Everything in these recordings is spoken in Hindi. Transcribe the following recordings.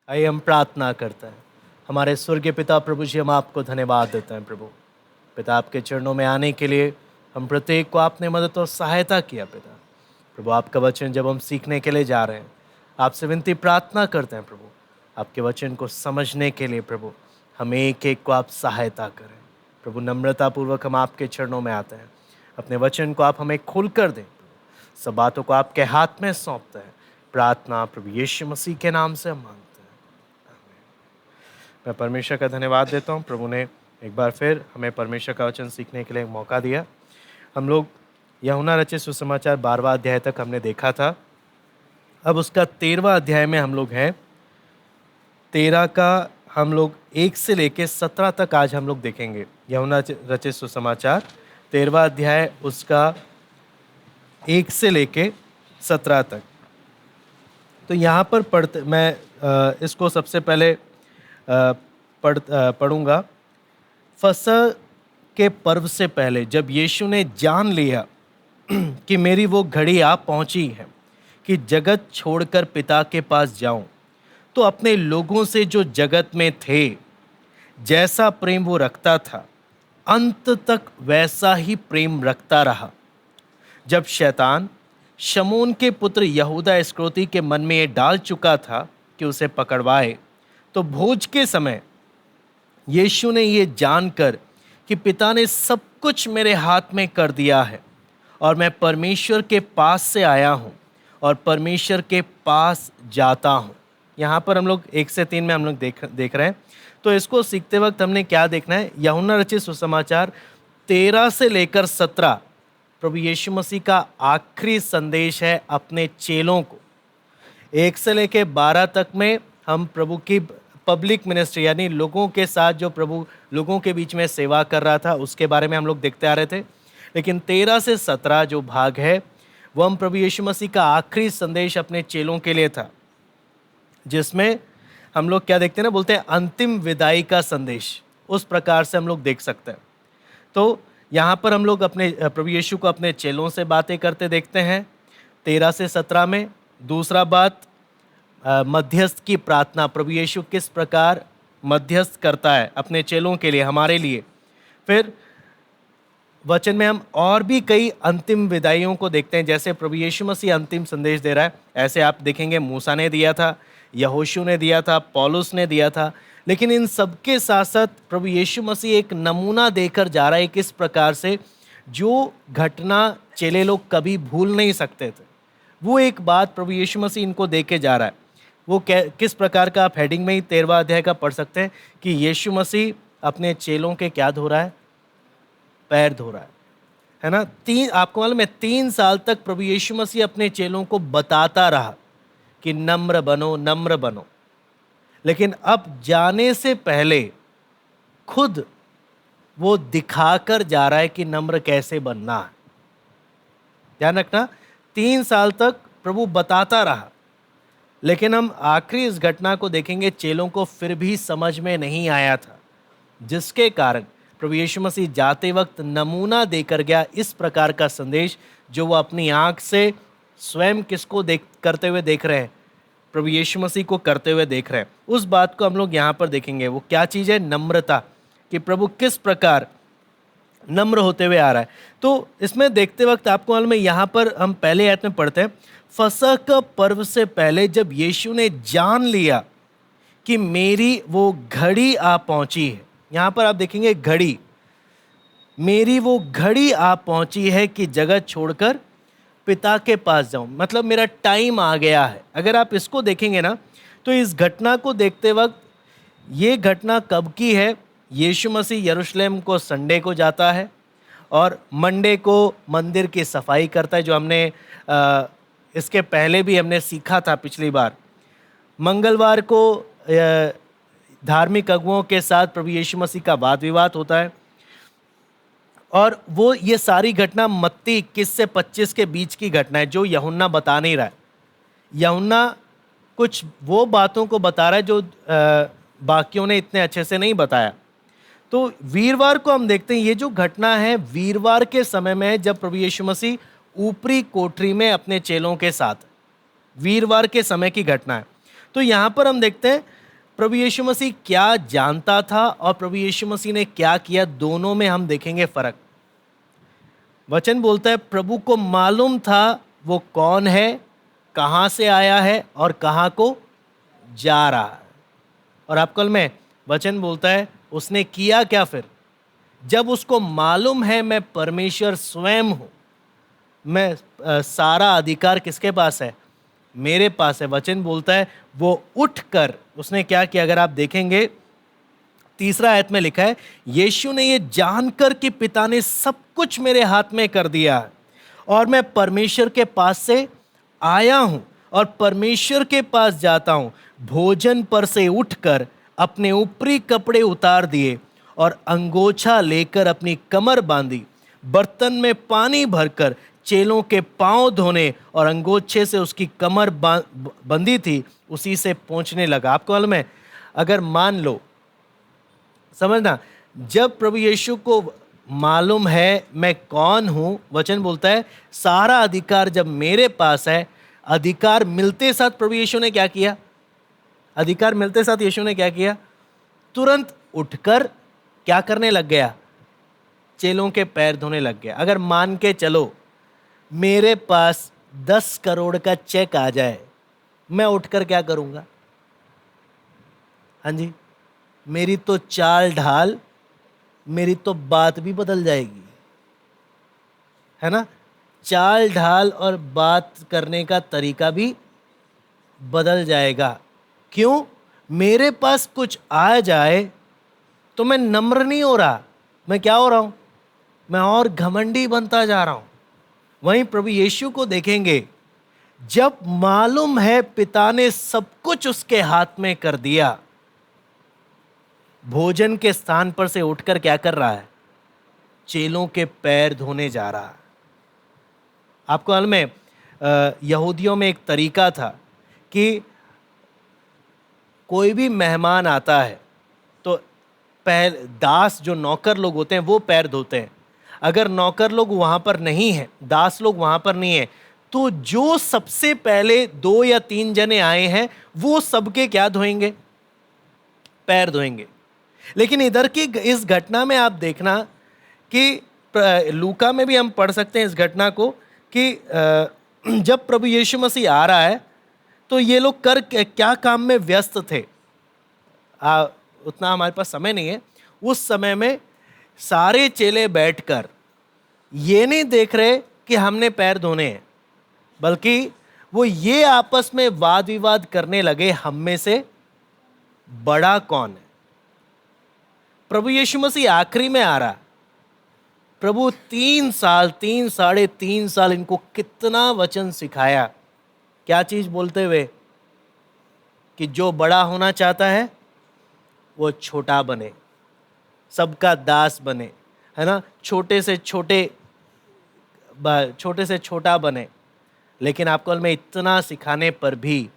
आइए हम प्रार्थना करते हैं। हमारे स्वर्गीय पिता प्रभु जी, हम आपको धन्यवाद देते हैं प्रभु। पिता, आपके चरणों में आने के लिए हम प्रत्येक को आपने मदद और सहायता किया पिता। प्रभु, आपका वचन जब हम सीखने के लिए जा रहे हैं, आपसे विनती प्रार्थना करते हैं प्रभु, आपके वचन को समझने के लिए प्रभु हम एक एक को आप सहायता करें। प्रभु, नम्रतापूर्वक हम आपके चरणों में आते हैं। अपने वचन को आप हमें खुल कर दें। सब बातों को आपके हाथ में सौंपते हैं। प्रार्थना प्रभु यीशु मसीह के नाम से हम मांगते हैं। मैं परमेश्वर का धन्यवाद देता हूँ। प्रभु ने एक बार फिर हमें परमेश्वर का वचन सीखने के लिए एक मौका दिया। हम लोग यूहन्ना रचित सुसमाचार 12वां अध्याय तक हमने देखा था। अब उसका 13वां अध्याय में हम लोग हैं। 13 का हम लोग 1 से लेके 17 तक आज हम लोग देखेंगे। यूहन्ना रचित सुसमाचार 13वां अध्याय उसका 1 से लेके 17 तक। तो यहाँ पर इसको सबसे पहले पढ़ूंगा। फसह के पर्व से पहले जब यीशु ने जान लिया कि मेरी वो घड़ी आ पहुंची है कि जगत छोड़कर पिता के पास जाऊं, तो अपने लोगों से जो जगत में थे जैसा प्रेम वो रखता था, अंत तक वैसा ही प्रेम रखता रहा। जब शैतान शमून के पुत्र यहूदा इस्करियोती के मन में ये डाल चुका था कि उसे पकड़वाए, तो भोज के समय यीशु ने ये जानकर कि पिता ने सब कुछ मेरे हाथ में कर दिया है और मैं परमेश्वर के पास से आया हूँ और परमेश्वर के पास जाता हूँ। यहाँ पर हम लोग 1 से 3 में हम लोग देख रहे हैं। तो इसको सीखते वक्त हमने क्या देखना है? यूहन्ना रचित सुसमाचार 13 से लेकर 17 प्रभु यीशु मसीह का आखिरी संदेश है अपने चेलों को। 1 से लेकर 12 तक में हम प्रभु की पब्लिक मिनिस्ट्री यानी लोगों के साथ जो प्रभु लोगों के बीच में सेवा कर रहा था उसके बारे में हम लोग देखते आ रहे थे। लेकिन 13 से 17 जो भाग है वो हम प्रभु यीशु मसीह का आखिरी संदेश अपने चेलों के लिए था, जिसमें हम लोग क्या देखते हैं ना, बोलते हैं अंतिम विदाई का संदेश। उस प्रकार से हम लोग देख सकते हैं। तो यहाँ पर हम लोग अपने प्रभु यीशु को अपने चेलों से बातें करते देखते हैं 13 से 17 में। दूसरा बात, मध्यस्थ की प्रार्थना, प्रभु यीशु किस प्रकार मध्यस्थ करता है अपने चेलों के लिए, हमारे लिए। फिर वचन में हम और भी कई अंतिम विदाइयों को देखते हैं, जैसे प्रभु यीशु मसीह अंतिम संदेश दे रहा है, ऐसे आप देखेंगे मूसा ने दिया था, यहोशू ने दिया था, पौलुस ने दिया था। लेकिन इन सबके साथ साथ प्रभु यीशु मसीह एक नमूना देकर जा रहा है किस प्रकार से जो घटना चेले लोग कभी भूल नहीं सकते थे, वो एक बात प्रभु यीशु मसीह इनको दे के जा रहा है। वो किस प्रकार का, आप हेडिंग में ही 13वां अध्याय का पढ़ सकते हैं कि यीशु मसीह अपने चेलों के क्या धो रहा है? पैर धो रहा है ना। आपको मालूम है 3 साल तक प्रभु यीशु मसीह अपने चेलों को बताता रहा कि नम्र बनो, नम्र बनो। लेकिन अब जाने से पहले खुद वो दिखाकर जा रहा है कि नम्र कैसे बनना है। ध्यान रखना, 3 साल तक प्रभु बताता रहा, लेकिन हम आखिरी इस घटना को देखेंगे चेलों को फिर भी समझ में नहीं आया था, जिसके कारण प्रभु यीशु मसीह जाते वक्त नमूना देकर गया इस प्रकार का संदेश जो वो अपनी आंख से स्वयं किसको करते हुए देख रहे हैं? प्रभु यीशु मसीह को करते हुए देख रहे हैं। उस बात को हम लोग यहाँ पर देखेंगे। वो क्या चीज़ है? नम्रता, कि प्रभु किस प्रकार नम्र होते हुए आ रहा है। तो इसमें देखते वक्त आपको मालूम है, यहाँ पर हम पहले आयत में पढ़ते हैं, फसह का पर्व से पहले जब यीशु ने जान लिया कि मेरी वो घड़ी आ पहुंची है। यहाँ पर आप देखेंगे घड़ी, मेरी वो घड़ी आ पहुंची है कि जगत छोड़कर पिता के पास जाऊं, मतलब मेरा टाइम आ गया है। अगर आप इसको देखेंगे ना, तो इस घटना को देखते वक्त ये घटना कब की है? यीशु मसीह यरूशलेम को संडे को जाता है और मंडे को मंदिर की सफाई करता है, जो हमने इसके पहले भी हमने सीखा था पिछली बार। मंगलवार को धार्मिक अगुओं के साथ प्रभु यीशु मसीह का वाद विवाद होता है और वो ये सारी घटना मत्ती 21 से 25 के बीच की घटना है, जो यूहन्ना बता नहीं रहा है। यूहन्ना कुछ वो बातों को बता रहा है जो बाकियों ने इतने अच्छे से नहीं बताया। तो वीरवार को हम देखते हैं, ये जो घटना है वीरवार के समय में, जब प्रभु यीशु मसीह ऊपरी कोठरी में अपने चेलों के साथ, वीरवार के समय की घटना है। तो यहाँ पर हम देखते हैं प्रभु यीशु मसीह क्या जानता था और प्रभु यीशु मसीह ने क्या किया, दोनों में हम देखेंगे फर्क। वचन बोलता है प्रभु को मालूम था वो कौन है, कहाँ से आया है और कहाँ को जा रहा है। और आपको में वचन बोलता है उसने किया क्या फिर, जब उसको मालूम है मैं परमेश्वर स्वयं हूँ, मैं सारा अधिकार किसके पास है, मेरे पास है। वचन बोलता है वो उठकर उसने क्या किया, अगर आप देखेंगे 3 आयत में लिखा है यीशु ने ये जानकर कि पिता ने सब कुछ मेरे हाथ में कर दिया है और मैं परमेश्वर के पास से आया हूं और परमेश्वर के पास जाता हूं, भोजन पर से उठकर अपने ऊपरी कपड़े उतार दिए और अंगोछा लेकर अपनी कमर बांधी, बर्तन में पानी भरकर चेलों के पांव धोने और अंगोछे से उसकी कमर बंधी थी उसी से पहुंचने लगा। आपको मालूम है, अगर मान लो, समझना, जब प्रभु यीशु को मालूम है मैं कौन हूं, वचन बोलता है सारा अधिकार जब मेरे पास है, अधिकार मिलते साथ प्रभु यीशु ने क्या किया, अधिकार मिलते साथ यीशु ने क्या किया, तुरंत उठकर क्या करने लग गया, चेलों के पैर धोने लग गया। अगर मान के चलो मेरे पास 10 करोड़ का चेक आ जाए, मैं उठकर क्या करूंगा, हाँ जी, मेरी तो चाल ढाल, मेरी तो बात भी बदल जाएगी, है ना, चाल ढाल और बात करने का तरीका भी बदल जाएगा। क्यों, मेरे पास कुछ आ जाए तो मैं नम्र नहीं हो रहा, मैं क्या हो रहा हूं, मैं और घमंडी बनता जा रहा हूं। वहीं प्रभु यीशु को देखेंगे, जब मालूम है पिता ने सब कुछ उसके हाथ में कर दिया, भोजन के स्थान पर से उठकर क्या कर रहा है, चेलों के पैर धोने जा रहा है। आपको मालूम है यहूदियों में एक तरीका था कि कोई भी मेहमान आता है तो दास जो नौकर लोग होते हैं वो पैर धोते हैं। अगर नौकर लोग वहाँ पर नहीं हैं, दास लोग वहाँ पर नहीं है, तो जो सबसे पहले 2 या 3 जने आए हैं वो सबके क्या धोएंगे, पैर धोएंगे। लेकिन इधर की इस घटना में आप देखना कि लूका में भी हम पढ़ सकते हैं इस घटना को कि जब प्रभु यीशु मसीह आ रहा है तो ये लोग कर क्या काम में व्यस्त थे, उतना हमारे पास समय नहीं है। उस समय में सारे चेले बैठकर ये नहीं देख रहे कि हमने पैर धोने हैं, बल्कि वो ये आपस में वाद विवाद करने लगे हम में से बड़ा कौन है। प्रभु यीशु मसीह आखिरी में आ रहा, प्रभु 3 साल 3 साल इनको कितना वचन सिखाया, क्या चीज बोलते हुए कि जो बड़ा होना चाहता है वो छोटा बने, सबका दास बने, है ना, छोटे से छोटा बने। लेकिन आपको मैं इतना सिखाने पर भी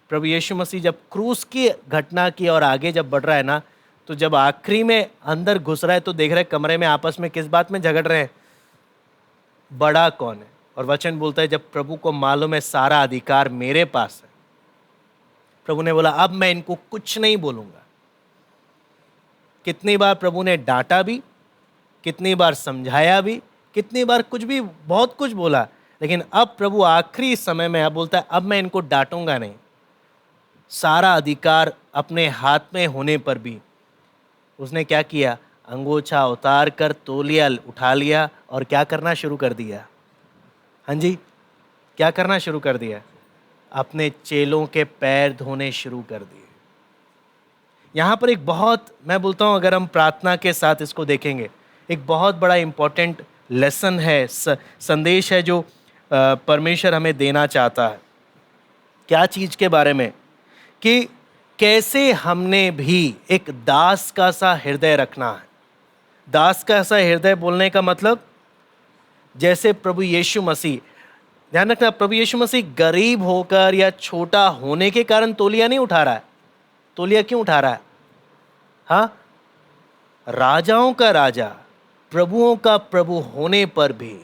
प्रभु यीशु मसीह जब क्रूस की घटना की और आगे जब बढ़ रहा है ना, तो जब आखिरी में अंदर घुस रहा है तो देख रहे कमरे में आपस में किस बात में झगड़ रहे हैं, बड़ा कौन है। और वचन बोलता है जब प्रभु को मालूम है सारा अधिकार मेरे पास है, प्रभु ने बोला अब मैं इनको कुछ नहीं बोलूंगा। कितनी बार प्रभु ने डांटा भी, कितनी बार समझाया भी, कितनी बार कुछ भी बहुत कुछ बोला, लेकिन अब प्रभु आखिरी समय में अब बोलता है अब मैं इनको डांटूंगा नहीं। सारा अधिकार अपने हाथ में होने पर भी उसने क्या किया, अंगोछा उतार कर तौलिया उठा लिया और क्या करना शुरू कर दिया, हाँ जी, क्या करना शुरू कर दिया, अपने चेलों के पैर धोने शुरू कर दिए। यहाँ पर एक बहुत, मैं बोलता हूँ अगर हम प्रार्थना के साथ इसको देखेंगे, एक बहुत बड़ा इम्पोर्टेंट लेसन है, संदेश है जो परमेश्वर हमें देना चाहता है। क्या चीज़ के बारे में, कि कैसे हमने भी एक दास का सा हृदय रखना है। दास का सा हृदय बोलने का मतलब जैसे प्रभु यीशु मसीह, ध्यान रखना, प्रभु यीशु मसीह गरीब होकर या छोटा होने के कारण तौलिया नहीं उठा रहा है। तौलिया क्यों उठा रहा है, हाँ, राजाओं का राजा प्रभुओं का प्रभु होने पर भी।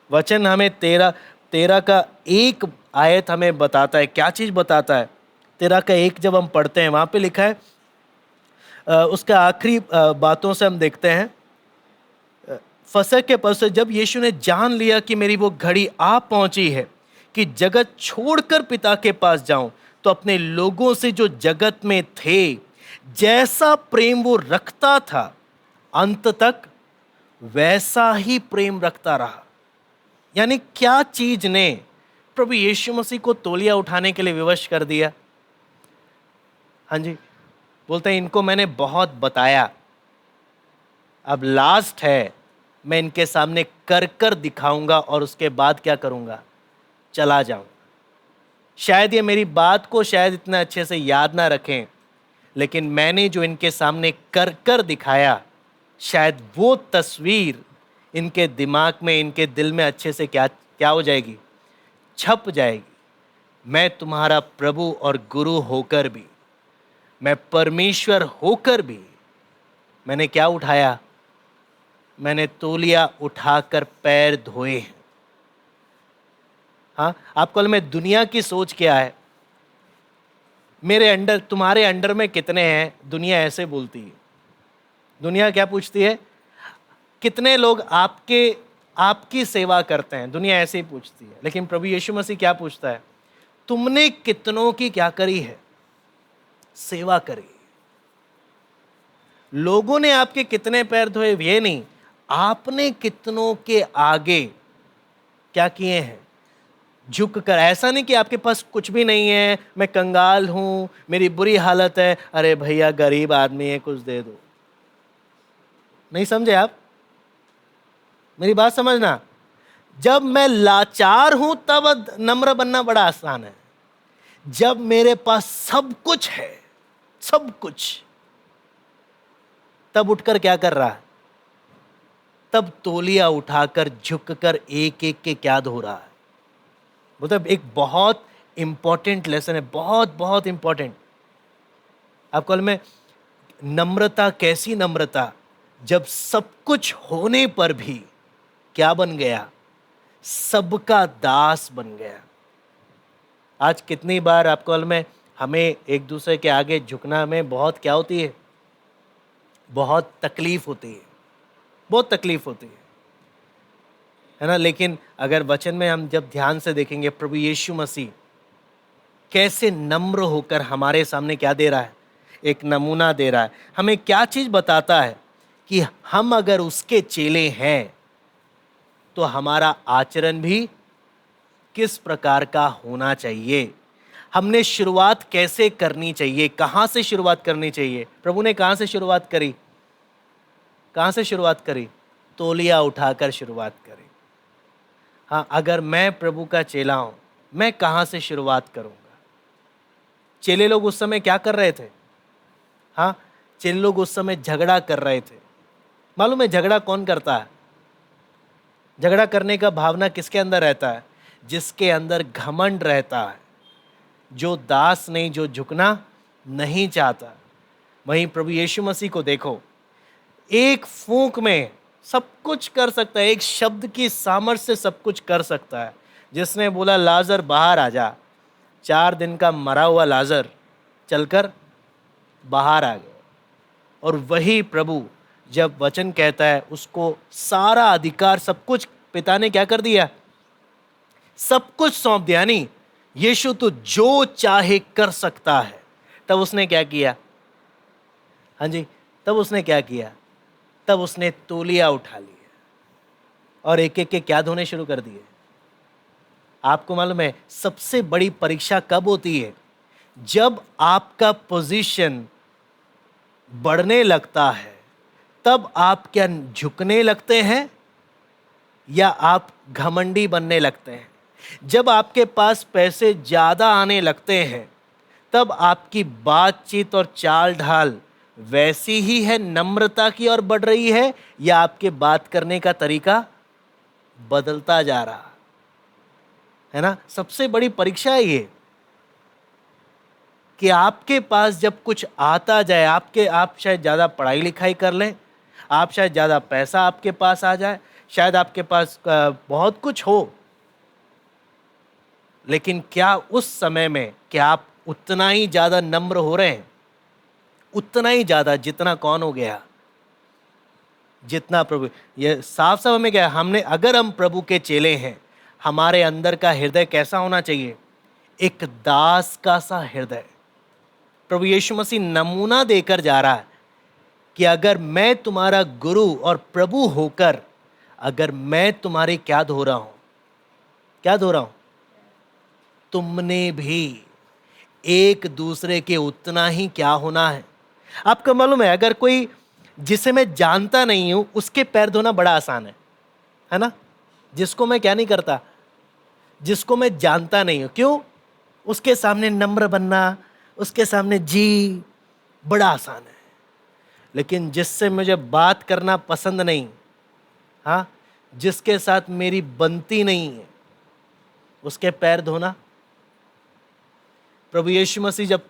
वचन हमें 13 का एक आयत हमें बताता है, क्या चीज बताता है, 13 का 1 जब हम पढ़ते हैं, वहां पे लिखा है, उसका आखिरी बातों से हम देखते हैं, फसह के पर्व से जब यीशु ने जान लिया कि मेरी वो घड़ी आ पहुंची है कि जगत छोड़कर पिता के पास जाऊं, तो अपने लोगों से जो जगत में थे जैसा प्रेम वो रखता था, अंत तक वैसा ही प्रेम रखता रहा। यानी क्या चीज ने प्रभु यीशु मसीह को तौलिया उठाने के लिए विवश कर दिया? हाँ जी, बोलते हैं इनको मैंने बहुत बताया, अब लास्ट है, मैं इनके सामने कर कर दिखाऊंगा और उसके बाद क्या करूंगा? चला जाऊं। शायद ये मेरी बात को शायद इतना अच्छे से याद ना रखें, लेकिन मैंने जो इनके सामने कर कर दिखाया, शायद वो तस्वीर इनके दिमाग में, इनके दिल में अच्छे से क्या क्या हो जाएगी? छप जाएगी। मैं तुम्हारा प्रभु और गुरु होकर भी, मैं परमेश्वर होकर भी, मैंने क्या उठाया? मैंने तौलिया उठाकर पैर धोए हैं। हाँ, आपको में दुनिया की सोच क्या है? मेरे अंडर, तुम्हारे अंडर में कितने हैं? दुनिया ऐसे बोलती है। दुनिया क्या पूछती है? कितने लोग आपकी सेवा करते हैं? दुनिया ऐसे ही पूछती है। लेकिन प्रभु यीशु मसीह क्या पूछता है? तुमने कितनों की क्या करी है? सेवा करी। लोगों ने आपके कितने पैर धोए ये नहीं, आपने कितनों के आगे क्या किए हैं? झुक कर। ऐसा नहीं कि आपके पास कुछ भी नहीं है, मैं कंगाल हूं, मेरी बुरी हालत है, अरे भैया गरीब आदमी है, कुछ दे दो। नहीं समझे आप? मेरी बात समझना। जब मैं लाचार हूं तब नम्र बनना बड़ा आसान है। जब मेरे पास सब कुछ है, सब कुछ, तब उठकर क्या कर रहा है? तब तौलिया उठाकर झुककर एक एक के क्या धो रहा है? मतलब एक बहुत इंपॉर्टेंट लेसन है, बहुत बहुत इंपॉर्टेंट। आपको में नम्रता, कैसी नम्रता? जब सब कुछ होने पर भी क्या बन गया? सबका दास बन गया। आज कितनी बार आपको में हमें एक दूसरे के आगे झुकना में बहुत क्या होती है? बहुत तकलीफ होती है, बहुत तकलीफ होती है ना। लेकिन अगर वचन में हम जब ध्यान से देखेंगे, प्रभु यीशु मसीह कैसे नम्र होकर हमारे सामने क्या दे रहा है? एक नमूना दे रहा है। हमें क्या चीज बताता है? कि हम अगर उसके चेले हैं तो हमारा आचरण भी किस प्रकार का होना चाहिए, हमने शुरुआत कैसे करनी चाहिए, कहां से शुरुआत करनी चाहिए। प्रभु ने कहां से शुरुआत करी? कहां से शुरुआत करी? तौलिया उठाकर शुरुआत करी। हाँ, अगर मैं प्रभु का चेला हूं, मैं कहां से शुरुआत करूंगा? चेले लोग उस समय क्या कर रहे थे? हाँ, चेले लोग उस समय झगड़ा कर रहे थे। मालूम है झगड़ा कौन करता है? झगड़ा करने का भावना किसके अंदर रहता है? जिसके अंदर घमंड रहता है, जो दास नहीं, जो झुकना नहीं चाहता। वहीं प्रभु यीशु मसीह को देखो, एक फूंक में सब कुछ कर सकता है, एक शब्द की सामर्थ्य से सब कुछ कर सकता है। जिसने बोला लाजर बाहर आ जा, 4 दिन का मरा हुआ लाजर चलकर बाहर आ गया। और वही प्रभु जब वचन कहता है, उसको सारा अधिकार, सब कुछ पिता ने क्या कर दिया? सब कुछ सौंप दिया। नहीं, यीशु तो जो चाहे कर सकता है। तब उसने क्या किया? हाँ जी, तब उसने क्या किया? तब उसने तौलिया उठा लिया और एक एक के क्या धोने शुरू कर दिए। आपको मालूम है सबसे बड़ी परीक्षा कब होती है? जब आपका पोजीशन बढ़ने लगता है, तब आप क्या झुकने लगते हैं या आप घमंडी बनने लगते हैं? जब आपके पास पैसे ज्यादा आने लगते हैं, तब आपकी बातचीत और चाल ढाल वैसी ही है, नम्रता की ओर बढ़ रही है, या आपके बात करने का तरीका बदलता जा रहा है ना? सबसे बड़ी परीक्षा है ये कि आपके पास जब कुछ आता जाए, आप शायद ज़्यादा पढ़ाई लिखाई कर लें, आप शायद ज़्यादा पैसा आपके पास आ जाए, शायद आपके पास बहुत कुछ हो, लेकिन क्या उस समय में क्या आप उतना ही ज़्यादा नम्र हो रहे हैं, उतना ही ज़्यादा जितना कौन हो गया, जितना प्रभु। ये साफ साफ हमें क्या है, हमने अगर हम प्रभु के चेले हैं, हमारे अंदर का हृदय कैसा होना चाहिए? एक दास का सा हृदय। प्रभु यीशु मसीह नमूना देकर जा रहा है कि अगर मैं तुम्हारा गुरु और प्रभु होकर, अगर मैं तुम्हारे क्या धो रहा हूं, क्या धो रहा हूं, तुमने भी एक दूसरे के उतना ही क्या होना है। आपको मालूम है, अगर कोई जिसे मैं जानता नहीं हूं उसके पैर धोना बड़ा आसान है ना? जिसको मैं क्या नहीं करता, जिसको मैं जानता नहीं हूं, क्यों? उसके सामने नम्र बनना, उसके सामने जी, बड़ा आसान है। लेकिन जिससे मुझे बात करना पसंद नहीं, हाँ, जिसके साथ मेरी बनती नहीं है, उसके पैर धोना। प्रभु यीशु मसीह जब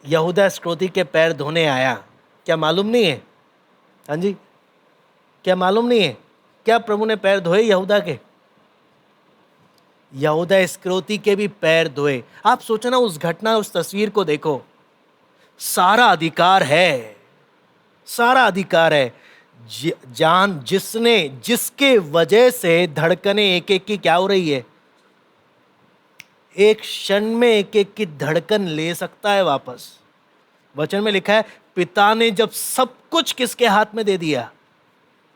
यहूदा इस्करियोती के पैर धोने आया, क्या मालूम नहीं है? हाँ जी, क्या मालूम नहीं है? क्या प्रभु ने पैर धोए यहूदा के? यहूदा इस्करियोती के भी पैर धोए। आप सोचो ना, उस घटना, उस तस्वीर को देखो। सारा अधिकार है, सारा अधिकार है। जान जिसने, जिसके वजह से धड़कनें एक एक की क्या हो रही है, एक क्षण में एक एक की धड़कन ले सकता है वापस। वचन में लिखा है, पिता ने जब सब कुछ किसके हाथ में दे दिया?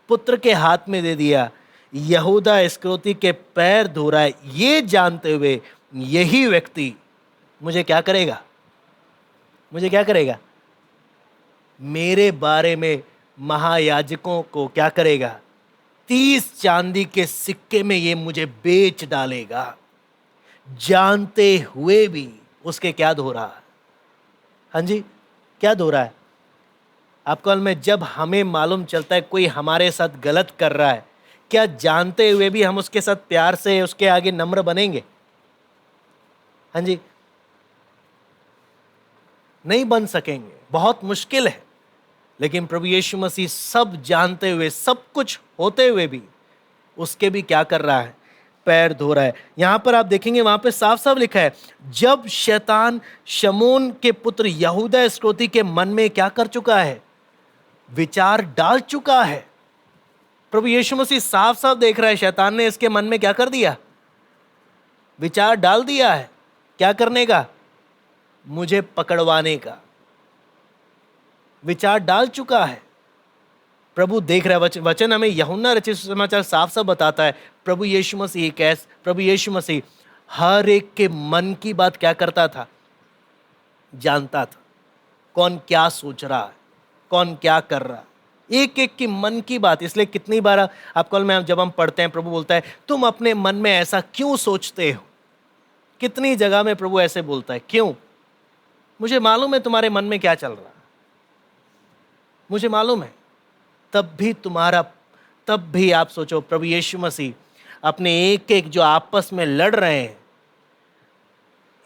पुत्र के हाथ में दे दिया। यहूदा इस्करियोती के पैर धो रहा है, ये जानते हुए यही व्यक्ति मुझे क्या करेगा? मुझे क्या करेगा? मेरे बारे में महायाजकों को क्या करेगा? 30 चांदी के सिक्के में ये मुझे बेच डालेगा, जानते हुए भी उसके क्या धो रहा है? हाँ जी, क्या धो रहा है? आपको में जब हमें मालूम चलता है कोई हमारे साथ गलत कर रहा है, क्या जानते हुए भी हम उसके साथ प्यार से उसके आगे नम्र बनेंगे? हाँ जी, नहीं बन सकेंगे, बहुत मुश्किल है। लेकिन प्रभु यीशु मसीह सब जानते हुए, सब कुछ होते हुए भी उसके भी क्या कर रहा है? पैर धो रहा है। यहां पर आप देखेंगे, वहां पे साफ साफ लिखा है, जब शैतान शमून के पुत्र यहूदा इस्करियोती के मन में क्या कर चुका है? विचार डाल चुका है। प्रभु यीशु मसीह साफ साफ देख रहा है, शैतान ने इसके मन में क्या कर दिया? विचार डाल दिया है। क्या करने का? मुझे पकड़वाने का विचार डाल चुका है। प्रभु देख रहा है। वचन हमें यूहन्ना रचित सुसमाचार साफ साफ बताता है, प्रभु यीशु मसीह प्रभु यीशु मसीह हर एक के मन की बात क्या करता था? जानता था। कौन क्या सोच रहा है, कौन क्या कर रहा है, एक एक की मन की बात। इसलिए कितनी बार आपको में जब हम पढ़ते हैं, प्रभु बोलता है, तुम अपने मन में ऐसा क्यों सोचते हो? कितनी जगह में प्रभु ऐसे बोलता है, क्यों? मुझे मालूम है तुम्हारे मन में क्या चल रहा है, मुझे मालूम है। तब भी आप सोचो, प्रभु यीशु मसीह अपने एक एक जो आपस में लड़ रहे हैं,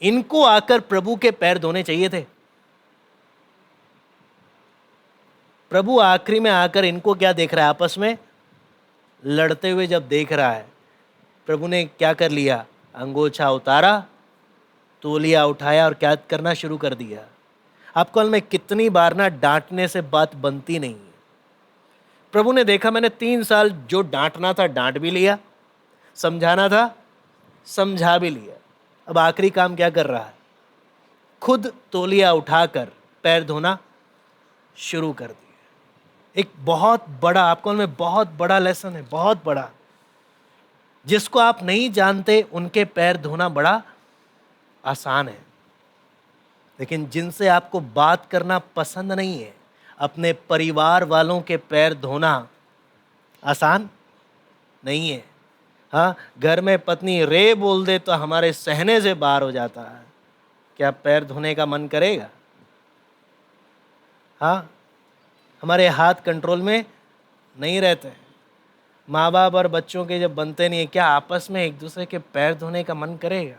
इनको आकर प्रभु के पैर धोने चाहिए थे। प्रभु आखिरी में आकर इनको क्या देख रहा है? आपस में लड़ते हुए जब देख रहा है, प्रभु ने क्या कर लिया? अंगोछा उतारा, तौलिया उठाया और क्या करना शुरू कर दिया। आपको में कितनी बार ना डांटने से बात बनती नहीं है। प्रभु ने देखा, मैंने 3 साल जो डांटना था डांट भी लिया, समझाना था समझा भी लिया, अब आखिरी काम क्या कर रहा है? खुद तौलिया उठाकर पैर धोना शुरू कर दिया। एक बहुत बड़ा, आपको में बहुत बड़ा लेसन है, बहुत बड़ा। जिसको आप नहीं जानते उनके पैर धोना बड़ा आसान है, लेकिन जिनसे आपको बात करना पसंद नहीं है, अपने परिवार वालों के पैर धोना आसान नहीं है। हाँ, घर में पत्नी रे बोल दे तो हमारे सहने से बाहर हो जाता है। क्या पैर धोने का मन करेगा? हाँ, हमारे हाथ कंट्रोल में नहीं रहते। माँ बाप और बच्चों के जब बनते नहीं है, क्या आपस में एक दूसरे के पैर धोने का मन करेगा?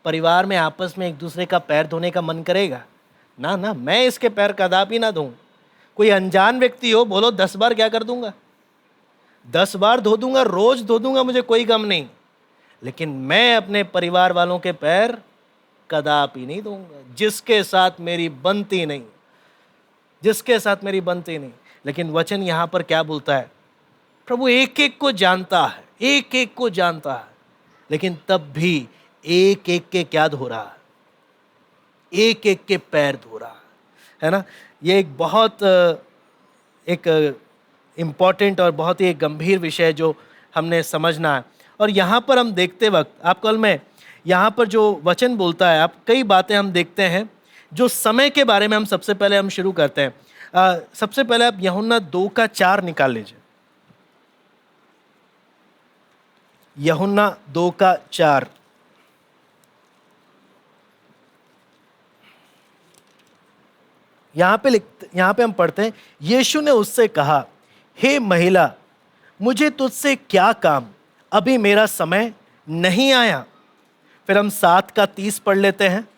परिवार में आपस में एक दूसरे का पैर धोने का मन करेगा? ना ना, मैं इसके पैर कदापि ना धोऊं। कोई अनजान व्यक्ति हो, बोलो 10 बार क्या कर दूंगा? 10 बार धो दूंगा, रोज धो दूंगा, मुझे कोई गम नहीं। लेकिन मैं अपने परिवार वालों के पैर कदापि नहीं दूंगा, जिसके साथ मेरी बनती नहीं, जिसके साथ मेरी बनती नहीं। लेकिन वचन यहां पर क्या बोलता है? प्रभु एक एक को जानता है, एक एक को जानता है, लेकिन तब भी एक एक के क्या धो रहा है? एक एक के पैर धो रहा है ना। ये एक बहुत एक इम्पॉर्टेंट और बहुत ही एक गंभीर विषय जो हमने समझना है। और यहाँ पर हम देखते वक्त आपको मैं यहाँ पर जो वचन बोलता है, आप कई बातें हम देखते हैं जो समय के बारे में हम सबसे पहले हम शुरू करते हैं। सबसे पहले आप यूहन्ना 2:4 निकाल लीजिए। यूहन्ना 2:4। यहाँ पे हम पढ़ते हैं, यीशु ने उससे कहा, हे महिला, मुझे तुझसे क्या काम, अभी मेरा समय नहीं आया। फिर हम 7:30 पढ़ लेते हैं।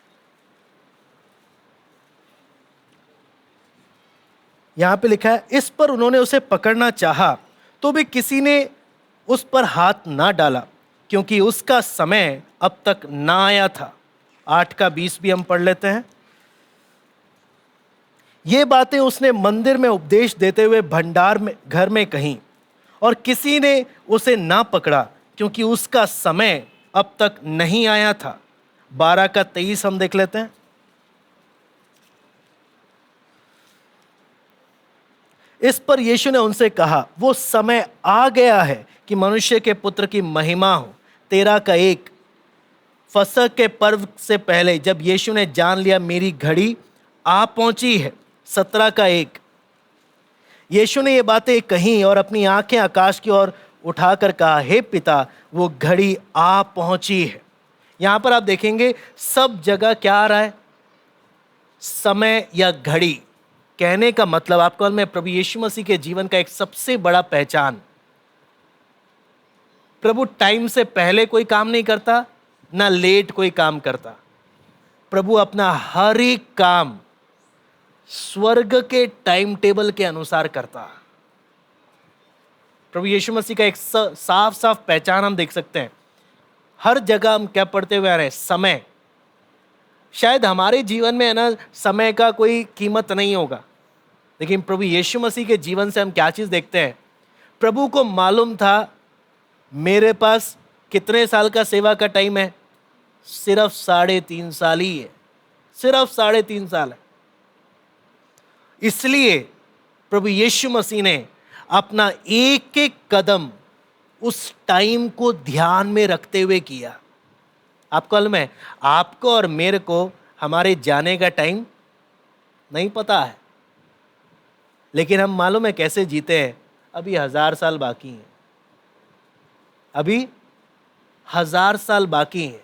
यहां पे लिखा है, इस पर उन्होंने उसे पकड़ना चाहा तो भी किसी ने उस पर हाथ ना डाला, क्योंकि उसका समय अब तक ना आया था। 8:20 भी हम पढ़ लेते हैं। ये बातें उसने मंदिर में उपदेश देते हुए भंडार में घर में कहीं, और किसी ने उसे ना पकड़ा, क्योंकि उसका समय अब तक नहीं आया था। 12:23 हम देख लेते हैं। इस पर यीशु ने उनसे कहा, वो समय आ गया है कि मनुष्य के पुत्र की महिमा हो। 13:1। फसह के पर्व से पहले जब यीशु ने जान लिया मेरी घड़ी आ पहुंची है। 17:1। यीशु ने ये बातें कही और अपनी आंखें आकाश की ओर उठाकर कहा, हे पिता, वो घड़ी आ पहुंची है। यहां पर आप देखेंगे सब जगह क्या आ रहा है? समय या घड़ी। कहने का मतलब आपको मैं प्रभु यीशु मसीह के जीवन का एक सबसे बड़ा पहचान, प्रभु टाइम से पहले कोई काम नहीं करता, ना लेट कोई काम करता। प्रभु अपना हर एक काम स्वर्ग के टाइम टेबल के अनुसार करता। प्रभु यीशु मसीह का एक साफ साफ पहचान हम देख सकते हैं। हर जगह हम क्या पढ़ते हुए आ रहे हैं? समय। शायद हमारे जीवन में है ना, समय का कोई कीमत नहीं होगा, लेकिन प्रभु यीशु मसीह के जीवन से हम क्या चीज देखते हैं? प्रभु को मालूम था मेरे पास कितने साल का सेवा का टाइम है? सिर्फ 3.5 साल ही है, सिर्फ 3.5 साल है। इसलिए प्रभु यीशु मसीह ने अपना एक एक कदम उस टाइम को ध्यान में रखते हुए किया। आपको और मेरे को हमारे जाने का टाइम नहीं पता है, लेकिन हम मालूम है कैसे जीते हैं? अभी 1000 साल बाकी हैं, अभी 1000 साल बाकी हैं।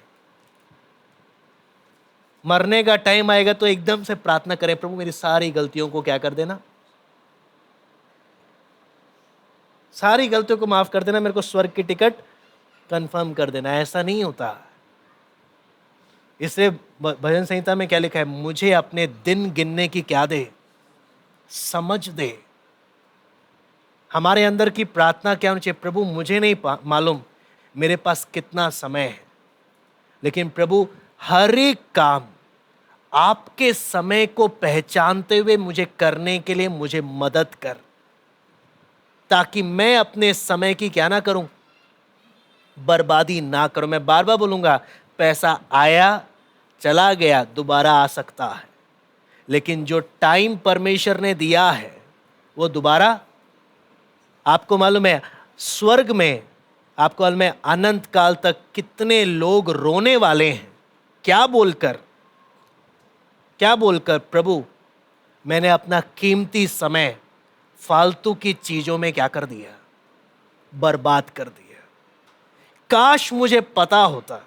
मरने का टाइम आएगा तो एकदम से प्रार्थना करें, प्रभु मेरी सारी गलतियों को क्या कर देना, सारी गलतियों को माफ कर देना, मेरे को स्वर्ग की टिकट कंफर्म कर देना। ऐसा नहीं होता। इसलिए भजन संहिता में क्या लिखा है? मुझे अपने दिन गिनने की क्या दे, समझ दे। हमारे अंदर की प्रार्थना क्या होनी चाहिए? प्रभु मुझे नहीं मालूम मेरे पास कितना समय है, लेकिन प्रभु हर एक काम आपके समय को पहचानते हुए मुझे करने के लिए मुझे मदद कर, ताकि मैं अपने समय की क्या ना करूं, बर्बादी ना करूं। मैं बार बार बोलूंगा, पैसा आया चला गया, दोबारा आ सकता है, लेकिन जो टाइम परमेश्वर ने दिया है वो दोबारा, आपको मालूम है स्वर्ग में, आपको मालूम है अनंत काल तक कितने लोग रोने वाले हैं। क्या बोलकर? प्रभु मैंने अपना कीमती समय फालतू की चीजों में क्या कर दिया, बर्बाद कर दिया। काश मुझे पता होता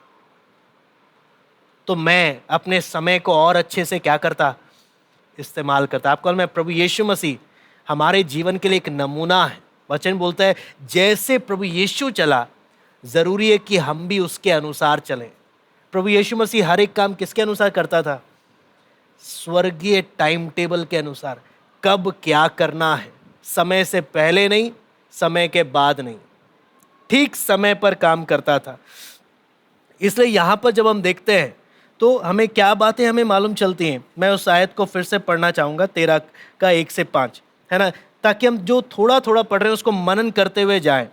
तो मैं अपने समय को और अच्छे से क्या करता, इस्तेमाल करता। आपको मैं प्रभु यीशु मसीह हमारे जीवन के लिए एक नमूना है। वचन बोलता है जैसे प्रभु यीशु चला, जरूरी है कि हम भी उसके अनुसार चलें। प्रभु यीशु मसीह हर एक काम किसके अनुसार करता था? स्वर्गीय टाइम टेबल के अनुसार। कब क्या करना है, समय से पहले नहीं, समय के बाद नहीं, ठीक समय पर काम करता था। इसलिए यहाँ पर जब हम देखते हैं तो हमें क्या बातें हमें मालूम चलती हैं। मैं उस आयत को फिर से पढ़ना चाहूँगा, 13 का 1 से 5, है ना, ताकि हम जो थोड़ा थोड़ा पढ़ रहे हैं उसको मनन करते हुए जाएं।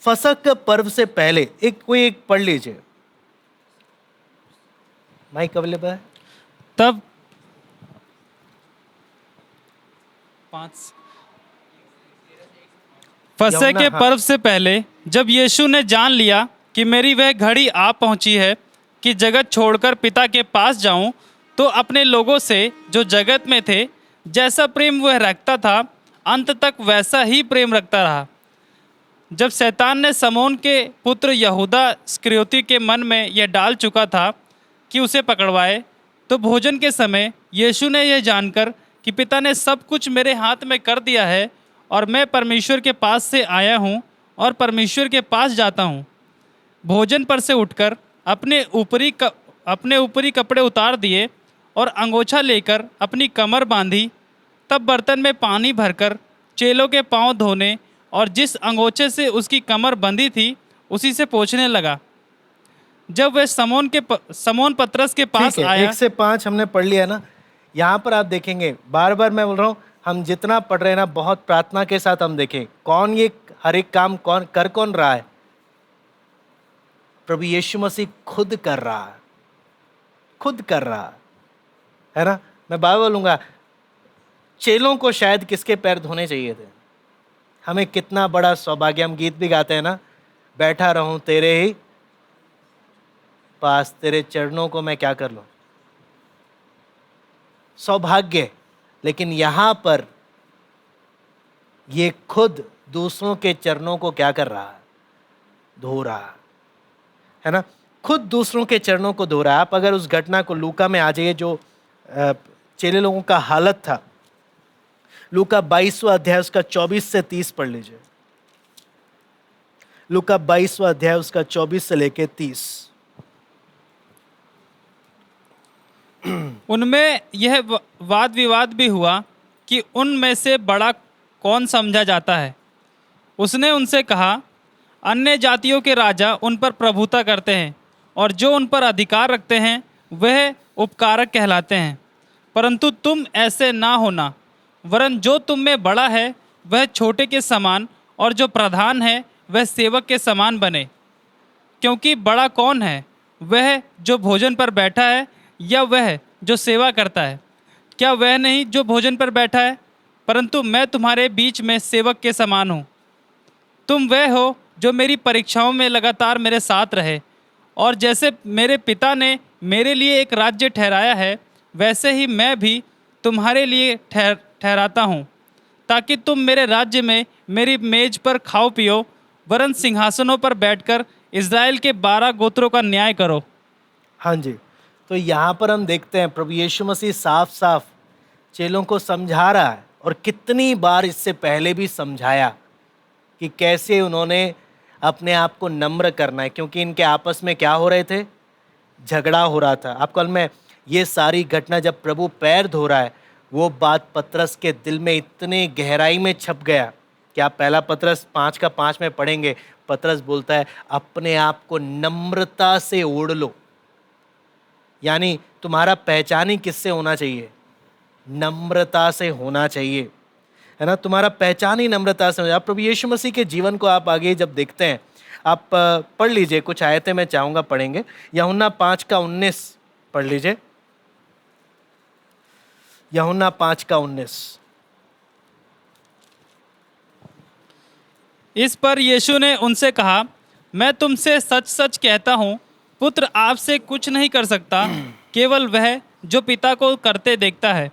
फसक पर्व से पहले एक पढ़ लीजिए, माइक अवेलेबल है। तब 5 फसह के हाँ। पर्व से पहले जब यीशु ने जान लिया कि मेरी वह घड़ी आ पहुंची है कि जगत छोड़कर पिता के पास जाऊं, तो अपने लोगों से जो जगत में थे जैसा प्रेम वह रखता था, अंत तक वैसा ही प्रेम रखता रहा। जब शैतान ने समौन के पुत्र यहूदा इस्करियोती के मन में यह डाल चुका था कि उसे पकड़वाए, तो भोजन के समय यीशु ने यह जानकर कि पिता ने सब कुछ मेरे हाथ में कर दिया है और मैं परमेश्वर के पास से आया हूँ और परमेश्वर के पास जाता हूँ, भोजन पर से उठकर अपने ऊपरी कपड़े उतार दिए और अंगोछा लेकर अपनी कमर बांधी। तब बर्तन में पानी भरकर चेलों के पांव धोने और जिस अंगोछे से उसकी कमर बंधी थी उसी से पोंछने लगा। जब वह समौन पतरस के पास आया। 1 से 5 हमने पढ़ लिया ना। यहाँ पर आप देखेंगे, बार बार मैं बोल रहा हूँ, हम जितना पढ़ रहे हैं ना, बहुत प्रार्थना के साथ हम देखें कौन ये हर एक काम कौन रहा है। प्रभु यीशु मसीह खुद कर रहा है, खुद कर रहा है ना। मैं बार बोलूंगा, चेलों को शायद किसके पैर धोने चाहिए थे। हमें कितना बड़ा सौभाग्य, हम गीत भी गाते हैं ना, बैठा रहूं तेरे ही पास, तेरे चरणों को मैं क्या कर लूं, सौभाग्य। लेकिन यहां पर ये खुद दूसरों के चरणों को क्या कर रहा है, धो रहा है ना, खुद दूसरों के चरणों को धो रहा है। आप अगर उस घटना को लूका में आ जाइए, जो चेले लोगों का हालत था, लूका 22वां अध्याय उसका 24 से 30 पढ़ लीजिए। लूका 22वां अध्याय उसका 24 से लेके 30। उनमें यह वाद विवाद भी हुआ कि उनमें से बड़ा कौन समझा जाता है। उसने उनसे कहा, अन्य जातियों के राजा उन पर प्रभुता करते हैं और जो उन पर अधिकार रखते हैं वह उपकारक कहलाते हैं, परंतु तुम ऐसे ना होना, वरन जो तुम में बड़ा है वह छोटे के समान और जो प्रधान है वह सेवक के समान बने। क्योंकि बड़ा कौन है, वह जो भोजन पर बैठा है या वह जो सेवा करता है? क्या वह नहीं जो भोजन पर बैठा है? परंतु मैं तुम्हारे बीच में सेवक के समान हूँ। तुम वह हो जो मेरी परीक्षाओं में लगातार मेरे साथ रहे, और जैसे मेरे पिता ने मेरे लिए एक राज्य ठहराया है, वैसे ही मैं भी तुम्हारे लिए ठहराता हूँ, ताकि तुम मेरे राज्य में मेरी मेज पर खाओ पियो, वरन सिंहासनों पर बैठकर इज़राइल के 12 गोत्रों का न्याय करो। हाँ जी, तो यहाँ पर हम देखते हैं प्रभु यीशु मसीह साफ साफ चेलों को समझा रहा है, और कितनी बार इससे पहले भी समझाया कि कैसे उन्होंने अपने आप को नम्र करना है, क्योंकि इनके आपस में क्या हो रहे थे, झगड़ा हो रहा था। आपको मैं ये सारी घटना जब प्रभु पैर धो रहा है, वो बात पतरस के दिल में इतने गहराई में छप गया कि आप पहला पतरस 5 का 5 में पढ़ेंगे। पतरस बोलता है, अपने आप को नम्रता से ओढ़ लो। यानी तुम्हारा पहचान ही किससे होना चाहिए, नम्रता से होना चाहिए, है ना। तुम्हारा पहचान ही नम्रता से हो जाए। प्रभु यीशु मसीह के जीवन को आप आगे जब देखते हैं, आप पढ़ लीजिए, कुछ आयतें मैं चाहूँगा पढ़ेंगे। यूहन्ना 5 का 19 पढ़ लीजिए। यूहन्ना 5 का 19। इस पर यीशु ने उनसे कहा, मैं तुमसे सच सच कहता हूँ, पुत्र आपसे कुछ नहीं कर सकता, केवल वह जो पिता को करते देखता है,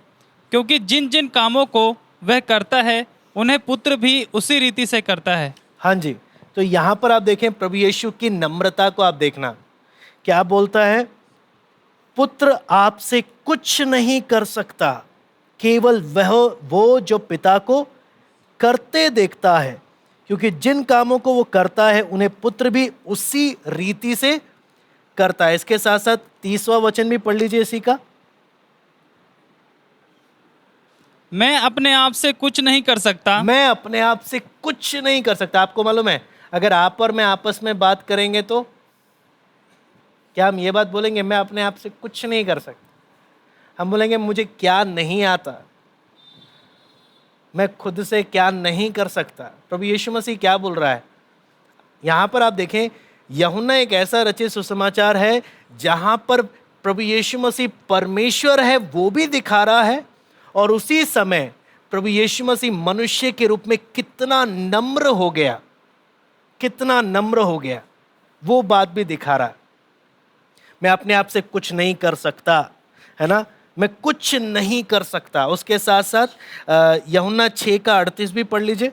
क्योंकि जिन जिन कामों को वह करता है उन्हें पुत्र भी उसी रीति से करता है। हाँ जी, तो यहाँ पर आप देखें प्रभु यीशु की नम्रता को आप देखना, क्या बोलता है, पुत्र आपसे कुछ नहीं कर सकता, केवल वो जो पिता को करते देखता है, क्योंकि जिन कामों को वो करता है उन्हें पुत्र भी उसी रीति से करता है। इसके साथ साथ 30वां वचन भी पढ़ लीजिए इसी का। मैं अपने आप से कुछ नहीं कर सकता। मैं अपने आप से कुछ नहीं कर सकता। आपको मालूम है, अगर आप और मैं आपस में बात करेंगे तो क्या हम ये बात बोलेंगे, मैं अपने आप से कुछ नहीं कर सकता? हम बोलेंगे मुझे क्या नहीं आता, मैं खुद से क्या नहीं कर सकता। प्रभु यीशु मसीह क्या बोल रहा है यहां पर? आप देखें, यूहन्ना एक ऐसा रचित सुसमाचार है जहां पर प्रभु यीशु मसीह परमेश्वर है वो भी दिखा रहा है, और उसी समय प्रभु यीशु मसीह मनुष्य के रूप में कितना नम्र हो गया, कितना नम्र हो गया, वो बात भी दिखा रहा है। मैं अपने आप से कुछ नहीं कर सकता, है ना, मैं कुछ नहीं कर सकता। उसके साथ साथ यूहन्ना 6:38 भी पढ़ लीजिए।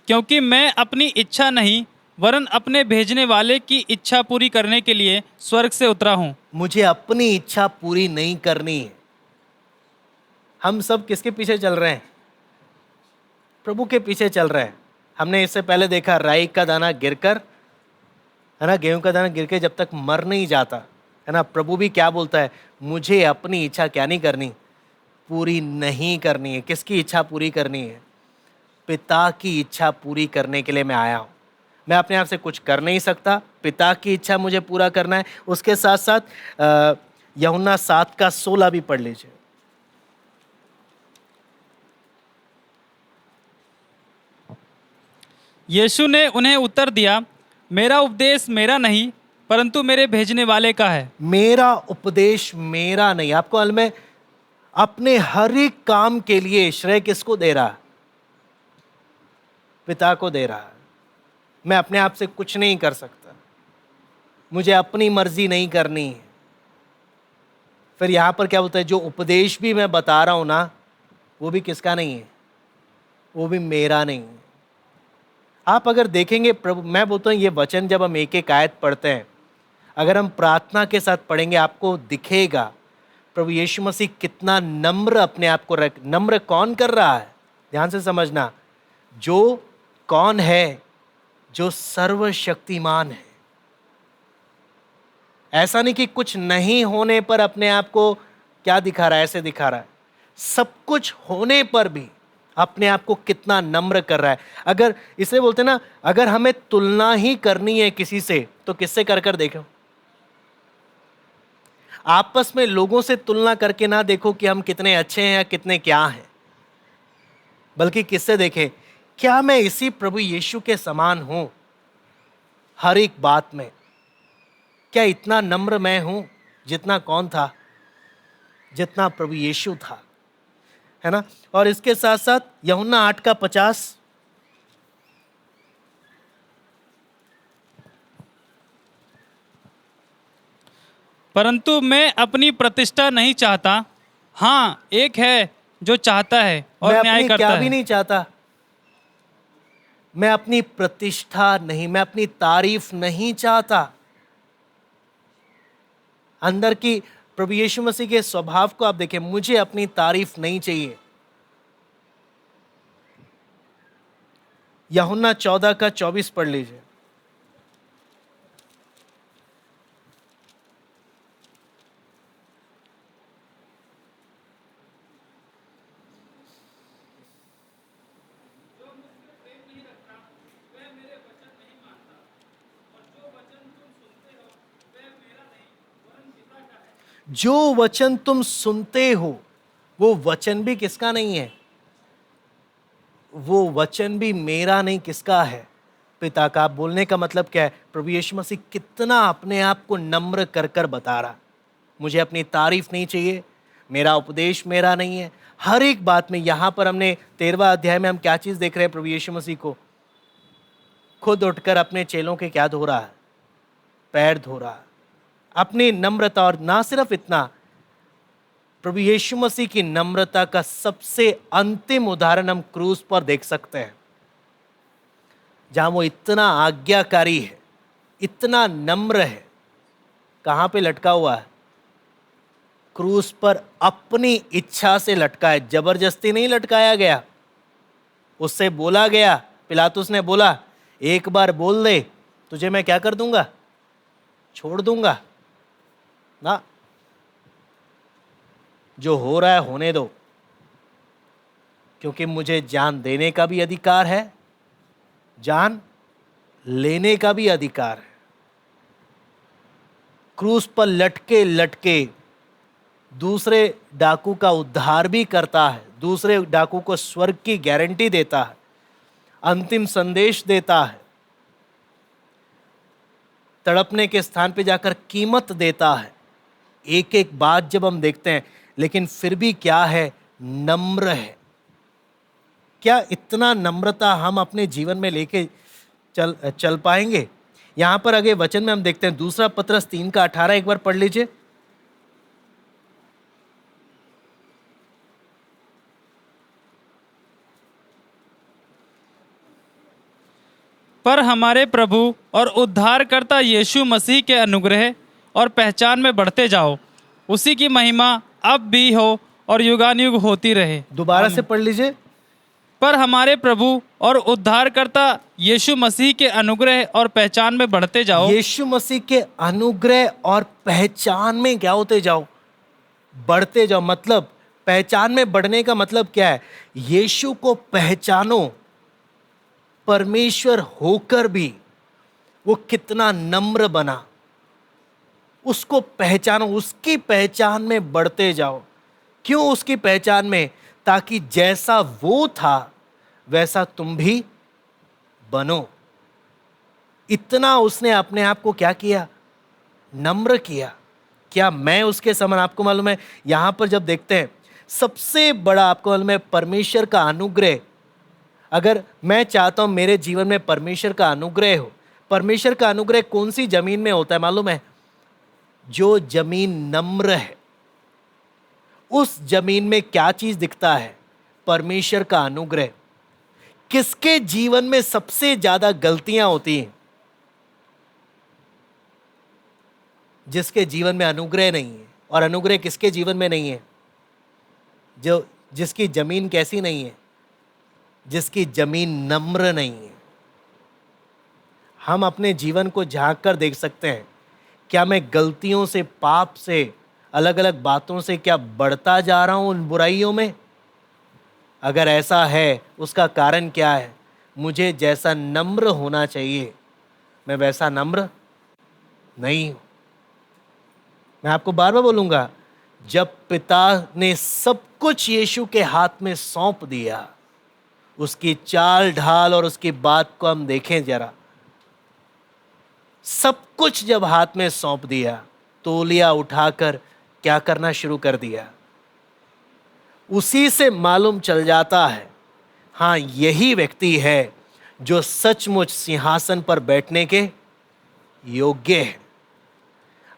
क्योंकि मैं अपनी इच्छा नहीं वरन अपने भेजने वाले की इच्छा पूरी करने के लिए स्वर्ग से उतरा हूँ। मुझे अपनी इच्छा पूरी नहीं करनी है। हम सब किसके पीछे चल रहे हैं? प्रभु के पीछे चल रहे हैं। हमने इससे पहले देखा राई का दाना गिरकर, है ना, गेहूं का दाना गिरकर जब तक मर नहीं जाता, है ना, प्रभु भी क्या बोलता है, मुझे अपनी इच्छा क्या नहीं करनी, पूरी नहीं करनी है। किसकी इच्छा पूरी करनी है? पिता की इच्छा पूरी करने के लिए मैं आया हूं। मैं अपने आप से कुछ कर नहीं सकता, पिता की इच्छा मुझे पूरा करना है। उसके साथ साथ यूहन्ना 7:16 भी पढ़ लीजिए। यीशु ने उन्हें उत्तर दिया, मेरा उपदेश मेरा नहीं परंतु मेरे भेजने वाले का है। मेरा उपदेश मेरा नहीं। आपको हाल में अपने हर एक काम के लिए श्रेय किसको दे रहा? पिता को दे रहा। मैं अपने आप से कुछ नहीं कर सकता, मुझे अपनी मर्जी नहीं करनी है। फिर यहां पर क्या बोलता है, जो उपदेश भी मैं बता रहा हूं ना, वो भी किसका नहीं है, वो भी मेरा नहीं है। आप अगर देखेंगे, प्रभु, मैं बोलता हूं ये वचन जब हम एक एक आयत पढ़ते हैं, अगर हम प्रार्थना के साथ पढ़ेंगे, आपको दिखेगा प्रभु यीशु मसीह कितना नम्र अपने आप को रख। नम्र कौन कर रहा है? ध्यान से समझना, जो कौन है? जो सर्वशक्तिमान है। ऐसा नहीं कि कुछ नहीं होने पर अपने आप को क्या दिखा रहा है, ऐसे दिखा रहा है, सब कुछ होने पर भी अपने आप को कितना नम्र कर रहा है। अगर इसलिए बोलते ना, अगर हमें तुलना ही करनी है किसी से तो किससे कर कर देखो। आपस में लोगों से तुलना करके ना देखो कि हम कितने अच्छे हैं या कितने क्या हैं, बल्कि किससे देखें, क्या मैं इसी प्रभु यीशु के समान हूं हर एक बात में? क्या इतना नम्र मैं हूं जितना कौन था? जितना प्रभु यीशु था, है ना। और इसके साथ साथ यूहन्ना 8:50, परंतु मैं अपनी प्रतिष्ठा नहीं चाहता, हाँ एक है जो चाहता है और मैं न्याय अपनी करता क्या है। भी नहीं चाहता, मैं अपनी प्रतिष्ठा नहीं, मैं अपनी तारीफ नहीं चाहता। अंदर की प्रभु यीशु मसीह के स्वभाव को आप देखें, मुझे अपनी तारीफ नहीं चाहिए। यूहन्ना 14:24 पढ़ लीजिए। जो वचन तुम सुनते हो वो वचन भी किसका नहीं है? वो वचन भी मेरा नहीं, किसका है? पिता का। आप बोलने का मतलब क्या है? प्रभु यीशु मसीह कितना अपने आप को नम्र कर कर बता रहा, मुझे अपनी तारीफ नहीं चाहिए, मेरा उपदेश मेरा नहीं है। हर एक बात में, यहां पर हमने 13वां अध्याय में हम क्या चीज देख रहे हैं? प्रभु यीशु मसीह को खुद उठकर अपने चेलों के क्या धो रहा है? पैर धो रहा है, अपनी नम्रता। और ना सिर्फ इतना, प्रभु यीशु मसीह की नम्रता का सबसे अंतिम उदाहरण हम क्रूस पर देख सकते हैं, जहां वो इतना आज्ञाकारी है, इतना नम्र है। कहां पे लटका हुआ है? क्रूस पर अपनी इच्छा से लटका है, जबरदस्ती नहीं लटकाया गया। उससे बोला गया, पिलातुस ने बोला, एक बार बोल दे, तुझे मैं क्या कर दूंगा? छोड़ दूंगा ना, जो हो रहा है होने दो। क्योंकि मुझे जान देने का भी अधिकार है, जान लेने का भी अधिकार है। क्रूस पर लटके लटके दूसरे डाकू का उद्धार भी करता है, दूसरे डाकू को स्वर्ग की गारंटी देता है, अंतिम संदेश देता है, तड़पने के स्थान पे जाकर कीमत देता है। एक एक बात जब हम देखते हैं, लेकिन फिर भी क्या है, नम्र है। क्या इतना नम्रता हम अपने जीवन में लेके चल पाएंगे? यहां पर आगे वचन में हम देखते हैं, दूसरा पत्रस 3:18 एक बार पढ़ लीजिए। पर हमारे प्रभु और उद्धारकर्ता यीशु मसीह के अनुग्रह और पहचान में बढ़ते जाओ, उसी की महिमा अब भी हो और युगानुयुग होती रहे। दोबारा से पढ़ लीजिए। पर हमारे प्रभु और उद्धारकर्ता यीशु मसीह के अनुग्रह और पहचान में बढ़ते जाओ। यीशु मसीह के अनुग्रह और पहचान में क्या होते जाओ? बढ़ते जाओ। मतलब पहचान में बढ़ने का मतलब क्या है? यीशु को पहचानो। परमेश्वर होकर भी वो कितना नम्र बना, उसको पहचानो, उसकी पहचान में बढ़ते जाओ। क्यों उसकी पहचान में? ताकि जैसा वो था वैसा तुम भी बनो। इतना उसने अपने आप को क्या किया? नम्र किया। क्या मैं उसके समान? आपको मालूम है, यहां पर जब देखते हैं, सबसे बड़ा आपको मालूम है परमेश्वर का अनुग्रह। अगर मैं चाहता हूं मेरे जीवन में परमेश्वर का अनुग्रह हो, परमेश्वर का अनुग्रह कौन सी जमीन में होता है मालूम है? जो जमीन नम्र है, उस जमीन में क्या चीज दिखता है? परमेश्वर का अनुग्रह। किसके जीवन में सबसे ज्यादा गलतियां होती हैं? जिसके जीवन में अनुग्रह नहीं है। और अनुग्रह किसके जीवन में नहीं है? जिसकी जमीन कैसी नहीं है? जिसकी जमीन नम्र नहीं है। हम अपने जीवन को झांक कर देख सकते हैं, क्या मैं गलतियों से, पाप से, अलग अलग बातों से क्या बढ़ता जा रहा हूं उन बुराइयों में? अगर ऐसा है, उसका कारण क्या है? मुझे जैसा नम्र होना चाहिए, मैं वैसा नम्र नहीं हूं। मैं आपको बार बार बोलूंगा, जब पिता ने सब कुछ यीशु के हाथ में सौंप दिया, उसकी चाल ढाल और उसकी बात को हम देखें जरा। सब कुछ जब हाथ में सौंप दिया, तौलिया उठाकर क्या करना शुरू कर दिया। उसी से मालूम चल जाता है, हाँ, यही व्यक्ति है जो सचमुच सिंहासन पर बैठने के योग्य है।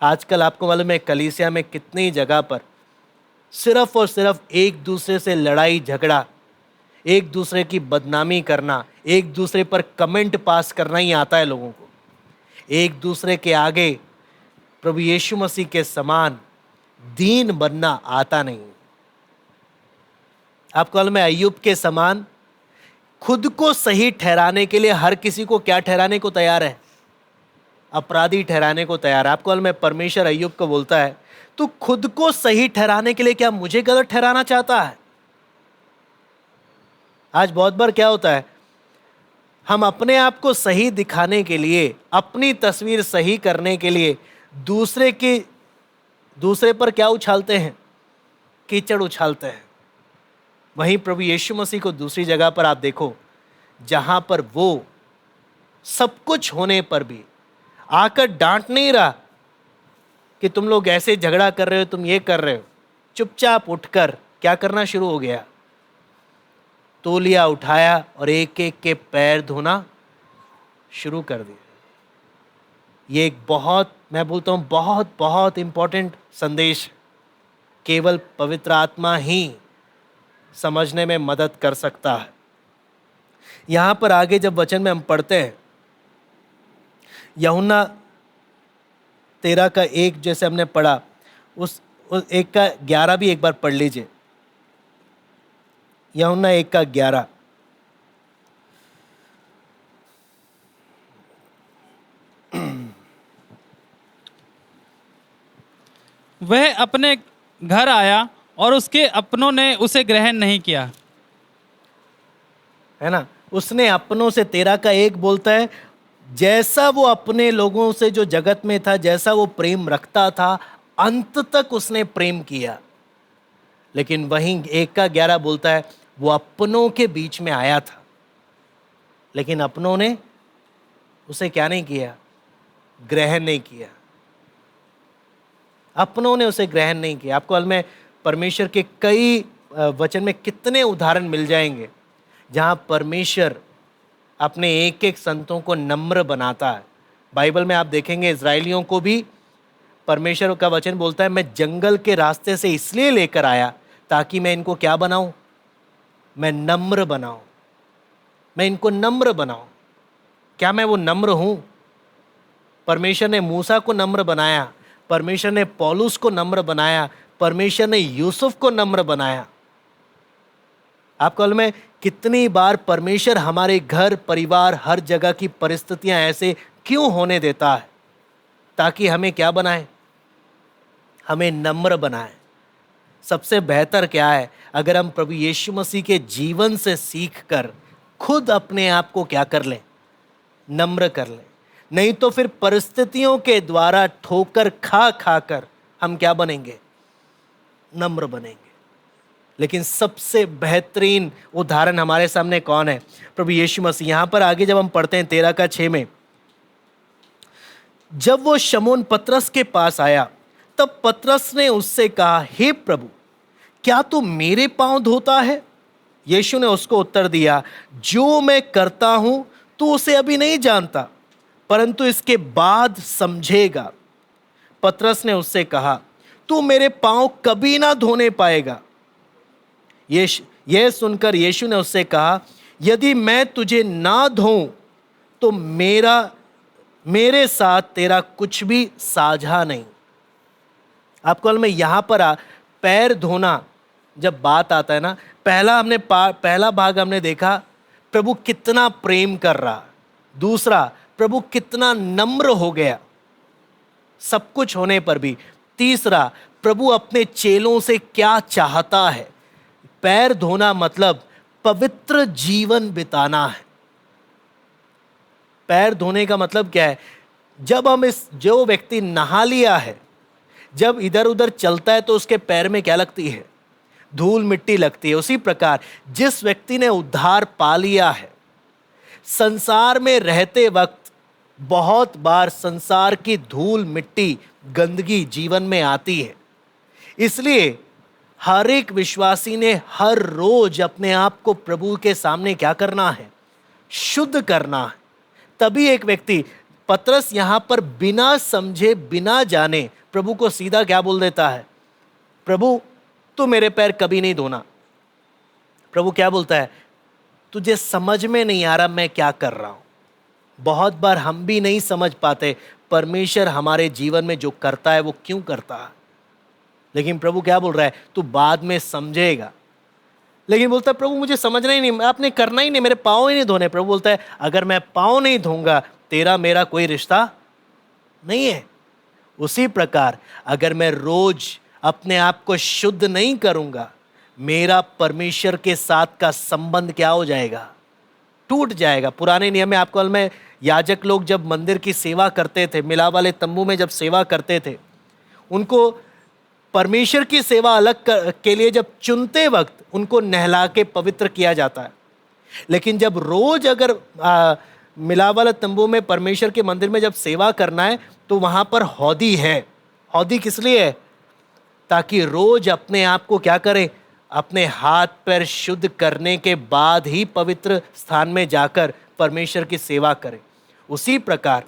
आजकल आपको मालूम है, कलीसिया में कितनी जगह पर सिर्फ और सिर्फ एक दूसरे से लड़ाई झगड़ा, एक दूसरे की बदनामी करना, एक दूसरे पर कमेंट पास करना ही आता है लोगों को। एक दूसरे के आगे प्रभु यीशु मसीह के समान दीन बनना आता नहीं। आपको मालूम है, अय्यूब के समान खुद को सही ठहराने के लिए हर किसी को क्या ठहराने को तैयार है? अपराधी ठहराने को तैयार है। आपको मालूम है, परमेश्वर अय्यूब को बोलता है, तू खुद को सही ठहराने के लिए क्या मुझे गलत ठहराना चाहता है? आज बहुत बार क्या होता है, हम अपने आप को सही दिखाने के लिए, अपनी तस्वीर सही करने के लिए दूसरे पर क्या उछालते हैं? कीचड़ उछालते हैं। वहीं प्रभु यीशु मसीह को दूसरी जगह पर आप देखो, जहां पर वो सब कुछ होने पर भी आकर डांट नहीं रहा कि तुम लोग ऐसे झगड़ा कर रहे हो, तुम ये कर रहे हो। चुपचाप उठकर क्या करना शुरू हो गया? तौलिया उठाया और एक एक के पैर धोना शुरू कर दिया। ये एक बहुत, मैं बोलता हूँ, बहुत बहुत इंपॉर्टेंट संदेश। केवल पवित्र आत्मा ही समझने में मदद कर सकता है। यहां पर आगे जब वचन में हम पढ़ते हैं, यूहन्ना 13:1 जैसे हमने पढ़ा, उस 1:11 भी एक बार पढ़ लीजिए। यूहन्ना 1:11। वह अपने घर आया और उसके अपनों ने उसे ग्रहण नहीं किया। है ना। उसने अपनों से 13 का 1 बोलता है, जैसा वो अपने लोगों से जो जगत में था, जैसा वो प्रेम रखता था, अंत तक उसने प्रेम किया। लेकिन वहीं 1 का 11 बोलता है, वो अपनों के बीच में आया था, लेकिन अपनों ने उसे क्या नहीं किया, ग्रहण नहीं किया। अपनों ने उसे ग्रहण नहीं किया। आपको हाल में परमेश्वर के कई वचन में कितने उदाहरण मिल जाएंगे जहां परमेश्वर अपने एक एक संतों को नम्र बनाता है। बाइबल में आप देखेंगे इजरायलियों को भी परमेश्वर का वचन बोलता है, मैं जंगल के रास्ते से इसलिए लेकर आया ताकि मैं इनको क्या बनाऊं, मैं नम्र बनाऊं, मैं इनको नम्र बनाऊं। क्या मैं वो नम्र हूं? परमेश्वर ने मूसा को नम्र बनाया, परमेश्वर ने पौलुस को नम्र बनाया, परमेश्वर ने यूसुफ को नम्र बनाया। आपको मालूम है कितनी बार परमेश्वर हमारे घर परिवार हर जगह की परिस्थितियां ऐसे क्यों होने देता है? ताकि हमें क्या बनाए, हमें नम्र बनाए। सबसे बेहतर क्या है, अगर हम प्रभु यीशु मसीह के जीवन से सीख कर खुद अपने आप को क्या कर लें, नम्र कर लें। नहीं तो फिर परिस्थितियों के द्वारा ठोकर खा खा कर हम क्या बनेंगे, नम्र बनेंगे। लेकिन सबसे बेहतरीन उदाहरण हमारे सामने कौन है, प्रभु यीशु मसीह। यहां पर आगे जब हम पढ़ते हैं 13 का 6 में, जब वो शमौन पतरस के पास आया तब पतरस ने उससे कहा, हे प्रभु, क्या तू मेरे पांव धोता है? यीशु ने उसको उत्तर दिया, जो मैं करता हूं तू उसे अभी नहीं जानता, परंतु इसके बाद समझेगा। पतरस ने उससे कहा, तू मेरे पांव कभी ना धोने पाएगा। यह सुनकर यीशु ने उससे कहा, यदि मैं तुझे ना धोऊं तो मेरे साथ तेरा कुछ भी साझा नहीं। आपको मैं यहां पर पैर धोना जब बात आता है ना, पहला भाग हमने देखा प्रभु कितना प्रेम कर रहा, दूसरा प्रभु कितना नम्र हो गया सब कुछ होने पर भी, तीसरा प्रभु अपने चेलों से क्या चाहता है। पैर धोना मतलब पवित्र जीवन बिताना है। पैर धोने का मतलब क्या है, जब हम जो व्यक्ति नहा लिया है, जब इधर उधर चलता है तो उसके पैर में क्या लगती है, धूल मिट्टी लगती है। उसी प्रकार जिस व्यक्ति ने उद्धार पा लिया है, संसार में रहते वक्त बहुत बार संसार की धूल मिट्टी गंदगी जीवन में आती है। इसलिए हर एक विश्वासी ने हर रोज अपने आप को प्रभु के सामने क्या करना है, शुद्ध करना है। तभी एक व्यक्ति, पतरस यहां पर बिना समझे बिना जाने प्रभु को सीधा क्या बोल देता है, प्रभु तू मेरे पैर कभी नहीं धोना। प्रभु क्या बोलता है, तुझे समझ में नहीं आ रहा मैं क्या कर रहा हूं। बहुत बार हम भी नहीं समझ पाते परमेश्वर हमारे जीवन में जो करता है वो क्यों करता है, लेकिन प्रभु क्या बोल रहा है, तू बाद में समझेगा। लेकिन बोलता है प्रभु मुझे समझना ही नहीं, आपने करना ही नहीं, मेरे पाँव ही नहीं धोने। प्रभु बोलता है अगर मैं पाँव नहीं धोऊंगा तेरा मेरा कोई रिश्ता नहीं है। उसी प्रकार अगर मैं रोज अपने आप को शुद्ध नहीं करूंगा, मेरा परमेश्वर के साथ का संबंध क्या हो जाएगा, टूट जाएगा। पुराने नियम में आपको में याजक लोग जब मंदिर की सेवा करते थे, मिलाप वाले तंबू में जब सेवा करते थे, उनको परमेश्वर की सेवा अलग के लिए जब चुनते वक्त उनको नहला के पवित्र किया जाता है। लेकिन जब रोज अगर मिलाप वाले तंबू में परमेश्वर के मंदिर में जब सेवा करना है तो वहां पर हौदी है। हौदी किस लिए है, ताकि रोज अपने आप को क्या करें, अपने हाथ पैर शुद्ध करने के बाद ही पवित्र स्थान में जाकर परमेश्वर की सेवा करें। उसी प्रकार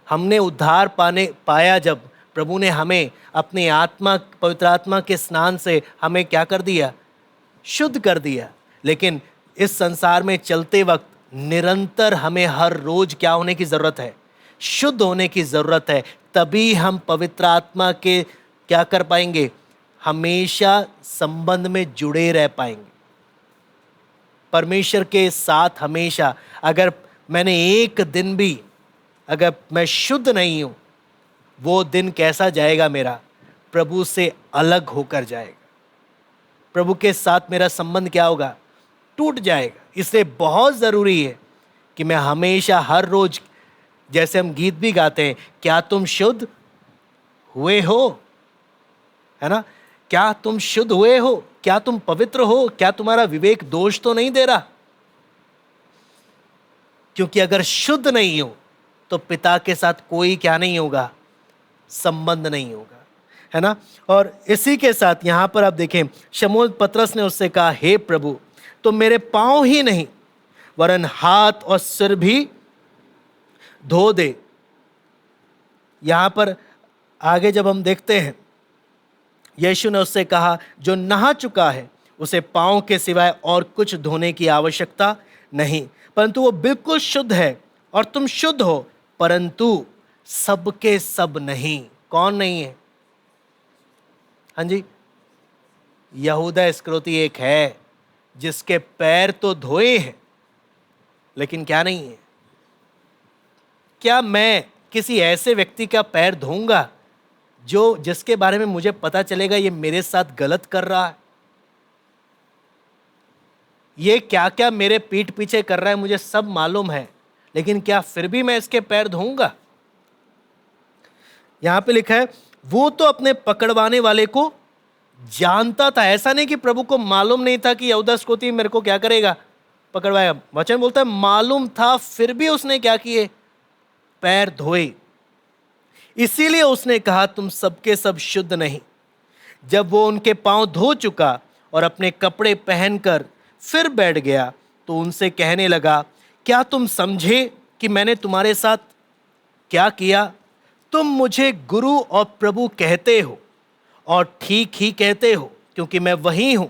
हमने उद्धार पाया, जब प्रभु ने हमें अपनी आत्मा, पवित्र आत्मा के स्नान से हमें क्या कर दिया, शुद्ध कर दिया। लेकिन इस संसार में चलते वक्त निरंतर हमें हर रोज क्या होने की जरूरत है, शुद्ध होने की जरूरत है। तभी हम पवित्र आत्मा के क्या कर पाएंगे, हमेशा संबंध में जुड़े रह पाएंगे परमेश्वर के साथ हमेशा। अगर मैंने एक दिन भी, अगर मैं शुद्ध नहीं हूं, वो दिन कैसा जाएगा मेरा, प्रभु से अलग होकर जाएगा। प्रभु के साथ मेरा संबंध क्या होगा, टूट जाएगा। इसलिए बहुत ज़रूरी है कि मैं हमेशा हर रोज, जैसे हम गीत भी गाते हैं, क्या तुम शुद्ध हुए हो, है ना, क्या तुम शुद्ध हुए हो, क्या तुम पवित्र हो, क्या तुम्हारा विवेक दोष तो नहीं दे रहा? क्योंकि अगर शुद्ध नहीं हो तो पिता के साथ कोई क्या नहीं होगा, संबंध नहीं होगा, है ना। और इसी के साथ यहां पर आप देखें, शमूएल पतरस ने उससे कहा, हे प्रभु, तो मेरे पांव ही नहीं वरन हाथ और सिर भी धो दे। यहां पर आगे जब हम देखते हैं, यीशु ने उससे कहा, जो नहा चुका है उसे पांव के सिवाय और कुछ धोने की आवश्यकता नहीं, परंतु वो बिल्कुल शुद्ध है। और तुम शुद्ध हो, परंतु सबके सब नहीं। कौन नहीं है? हाँ जी, यहूदा इस्करियोती एक है जिसके पैर तो धोए हैं, लेकिन क्या नहीं है? क्या मैं किसी ऐसे व्यक्ति का पैर धोऊंगा जिसके बारे में मुझे पता चलेगा ये मेरे साथ गलत कर रहा है, ये क्या क्या मेरे पीठ पीछे कर रहा है, मुझे सब मालूम है, लेकिन क्या फिर भी मैं इसके पैर धोऊंगा? यहां पे लिखा है, वो तो अपने पकड़वाने वाले को जानता था। ऐसा नहीं कि प्रभु को मालूम नहीं था कि यहूदा इस्करियोती मेरे को क्या करेगा, पकड़वाएगा। वचन बोलता है मालूम था, फिर भी उसने क्या किए, पैर धोए। इसीलिए उसने कहा, तुम सबके सब शुद्ध नहीं। जब वो उनके पांव धो चुका और अपने कपड़े पहनकर फिर बैठ गया, तो उनसे कहने लगा, क्या तुम समझे कि मैंने तुम्हारे साथ क्या किया? तुम मुझे गुरु और प्रभु कहते हो, और ठीक ही कहते हो, क्योंकि मैं वही हूं।